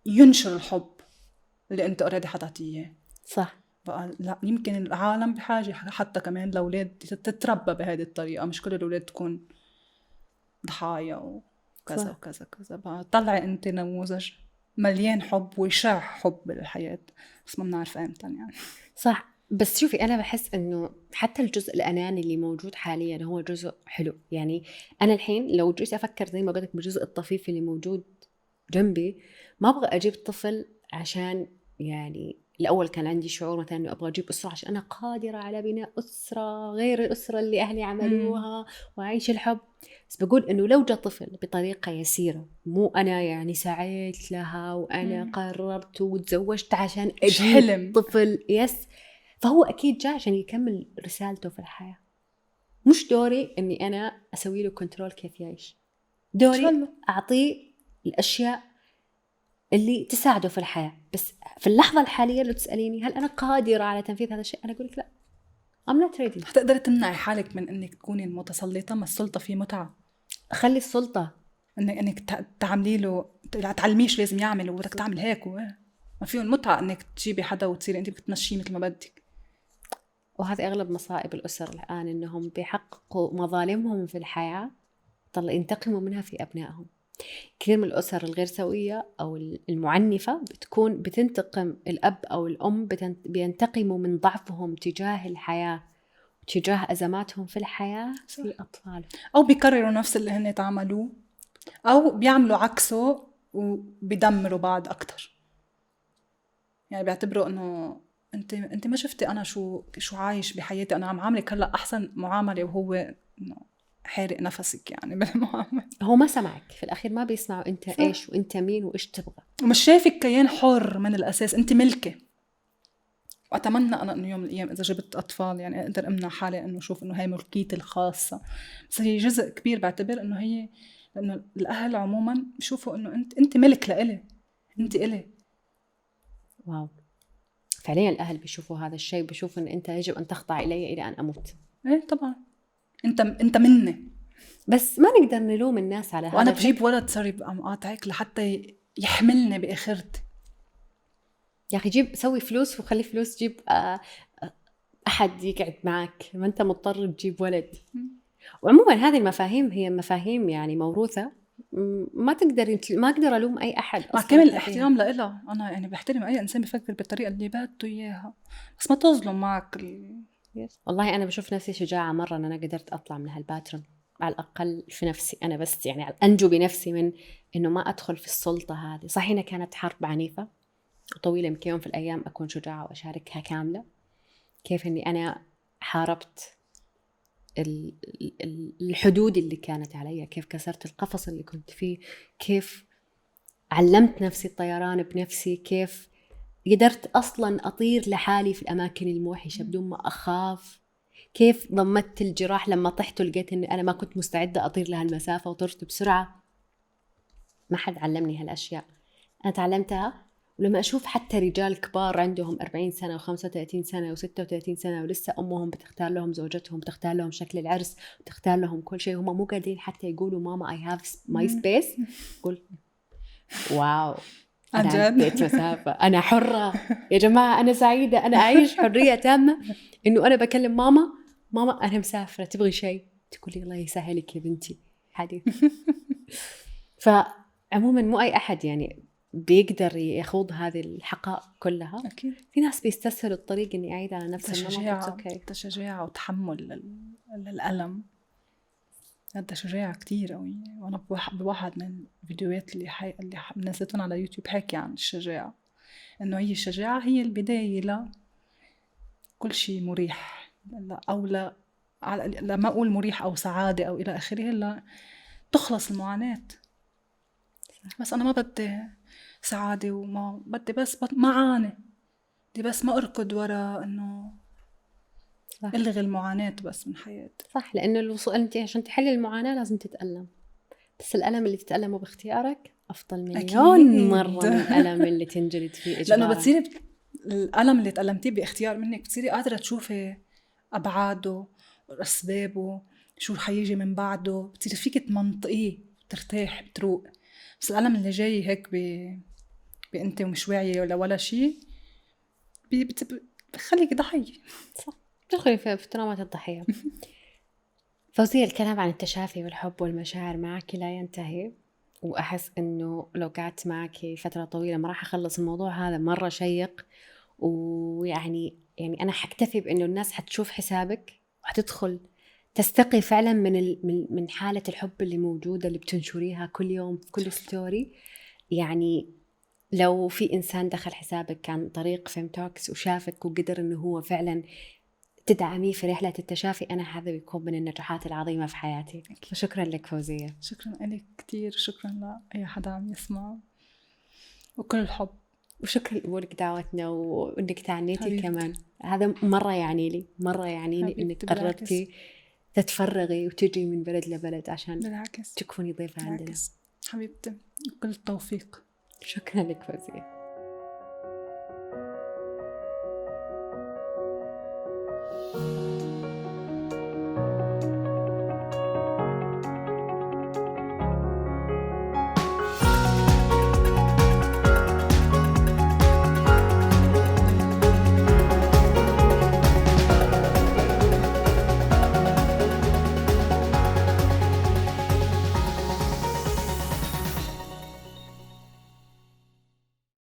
ينشر الحب اللي أنت أوريدي حطعتيه. صح. بقى لا، يمكن العالم بحاجة حتى كمان لأولاد تتربى بهذه الطريقة، مش كل الأولاد تكون ضحايا وكذا وكذا كذا. بقى طلعي أنت نموذج مليان حب ويشع حب بالحياة، بس ما بنعرف أمتى يعني. صح. بس شوفي، أنا بحس إنه حتى الجزء الأناني اللي موجود حاليا هو جزء حلو. يعني أنا الحين لو جيت أفكر زي ما قلت بالجزء الطفيف اللي موجود جنبي، ما أبغى أجيب طفل عشان يعني الأول كان عندي شعور مثلا إنه أبغى أجيب أسرة عشان أنا قادرة على بناء أسرة غير الأسرة اللي أهلي عملوها وأعيش الحب. بس بقول إنه لو جاء طفل بطريقة يسيرة، مو أنا يعني سعيت لها وأنا قررت وتزوجت عشان أجيب طفل، فهو أكيد جاء عشان يكمل رسالته في الحياة. مش دوري إني أنا أسوي له كنترول كيف يعيش، دوري أعطيه الأشياء اللي تساعده في الحياة. بس في اللحظة الحالية لو تسأليني هل أنا قادرة على تنفيذ هذا الشيء، أنا أقولك لا، I'm not ready. هتقدري تمنعي حالك من إنك تكوني المتسلطة؟ ما السلطة في متعة. خلي السلطة إنك تعملي له، تعلميش لازم يعمل وبدك تعمل هيك ما فيه المتعة إنك تجيبي حدا وتصيري أنت بتمشيه مثل ما بدك. وهذا أغلب مصائب الأسر الآن، إنهم بيحققوا مظالمهم في الحياة طلع ينتقموا منها في أبنائهم. كثير من الأسر الغير سوية أو المعنفة بتنتقم الأب أو الأم، بينتقموا من ضعفهم تجاه الحياة وتجاه أزماتهم في الحياة في أطفالهم، أو بيكرروا نفس اللي هن تعملوه، أو بيعملوا عكسه وبيدمروا بعض أكتر. يعني بيعتبروا إنه أنت ما شفتي أنا شو عايش بحياتي، أنا عم عاملك هلأ أحسن معاملة، وهو إنه حارق نفسك يعني بالمعاملة. هو ما سمعك في الأخير، ما بيسمعوا أنت صح. إيش وأنت مين وإيش تبغى، ومش شايفك كيان حر من الأساس، أنت ملكة. وأتمنى أنا إنه يوم من الأيام إذا جبت أطفال يعني أقدر أمنع حالي إنه أشوف إنه هاي ملكيتي الخاصة. بس هي جزء كبير بعتبر إنه هي، لأنه الأهل عموما بيشوفوا إنه أنت ملك لإلي، أنت إلي. واو، فعليا الأهل بيشوفوا هذا الشيء، بيشوفوا إن أنت يجب أن تخضع إلي إلى أن أموت. إيه طبعا، أنت مني. بس ما نقدر نلوم الناس على هذا. وأنا بجيب ولد صار يبقى مقاطعك لحتى يحملني بآخرتي. يا أخي جيب، سوي فلوس وخلي فلوس، جيب أحد يقعد معك، ما أنت مضطر تجيب ولد. وعموما هذه المفاهيم هي مفاهيم يعني موروثة ما أقدر ألوم أي أحد مع كامل الاحترام لإلها. أنا يعني بحترم أي إنسان بيفكر بالطريقة اللي بده إياها، بس ما تظلم معك والله أنا بشوف نفسي شجاعة مرة أن أنا قدرت أطلع من هالباترن على الأقل في نفسي أنا، بس يعني أنجو بنفسي من إنه ما أدخل في السلطة هذه. صحيح إنها كانت حرب عنيفة وطويلة، يمكن يوم في الأيام أكون شجاعة وأشاركها كاملة. كيف إني أنا حاربت الحدود اللي كانت علي، كيف كسرت القفص اللي كنت فيه، كيف علمت نفسي الطيران بنفسي، كيف قدرت أصلا أطير لحالي في الأماكن الموحشة بدون ما أخاف، كيف ضمدت الجراح لما طحت ولقيت أني أنا ما كنت مستعدة أطير لها المسافة وطرت بسرعة. ما حد علمني هالأشياء، أنا تعلمتها. ولما أشوف حتى رجال كبار عندهم 40 سنة و35 سنة و36 سنة ولسه أمهم بتختار لهم زوجتهم، بتختار لهم شكل العرس، بتختار لهم كل شيء، هم مو قادرين حتى يقولوا ماما I have my space، قول واو أنا عديت مسافة، أنا حرة يا جماعة، أنا سعيدة، أنا أعيش حرية تامة. إنه أنا بكلم ماما أنا مسافرة تبغي شيء، تقول لي الله يسهلك يا بنتي حديث. فعموما مو أي أحد يعني بيقدر يخوض هذه الحقائق كلها. أكيد. في ناس بيستسهلوا الطريق إني أعيد على نفس النمط. تشجيع وتحمل الألم، هذا شجاعة كتير قوي. وأنا بواحد من الفيديوهات اللي نزلتهم على يوتيوب حكي عن الشجاعة، إنه هي الشجاعة هي البداية لكل شيء مريح، أو لما أقول مريح أو سعادة أو إلى آخره، لا تخلص المعاناة. بس أنا ما بدي سعادة وما بدي، بس ما عاني، بدي بس ما أركض ورا إنه ألغي المعاناة بس من حياتي. صح، لأنه الوصول أنت عشان تحلي المعاناة لازم تتألم، بس الألم اللي تتألمه باختيارك أفضل مليون مرة من الألم اللي تنجلد فيه إجبارا. لأنه بتصيري الألم اللي تألمتيه باختيار منك بتصيري قادرة تشوفي أبعاده وأسبابه، شو حيجي من بعده، بتصيري فيك تمنطقيه وترتاح بتروق. بس الألم اللي جاي هيك بأنت ومش واعية ولا شيء بخليك ضحية. صح، تدخلي في ترامات الضحية. فوزية، الكلام عن التشافي والحب والمشاعر معك لا ينتهي، وأحس أنه لو قعدت معك فترة طويلة ما راح أخلص الموضوع هذا، مرة شيق. ويعني أنا حكتفي بأنه الناس حتشوف حسابك وحتدخل تستقي فعلا من حالة الحب اللي موجودة اللي بتنشريها كل يوم في كل ستوري. يعني لو في إنسان دخل حسابك عن طريق فيمتوكس وشافك وقدر أنه هو فعلا تدعميه في رحلة التشافي، أنا هذا بيكون من النجاحات العظيمة في حياتي. وشكرا لك فوزية. شكرا لك كتير، شكرا لأي حدا عم يسمع، وكل الحب. وشكرا لقبولك دعوتنا وإنك تعنيتي حبيبتي. كمان هذا مرة يعني لي إنك قررتي تتفرغي وتجي من بلد لبلد عشان تكوني ضيفة عندنا. حبيبتي، كل التوفيق. شكرا لك فوزية.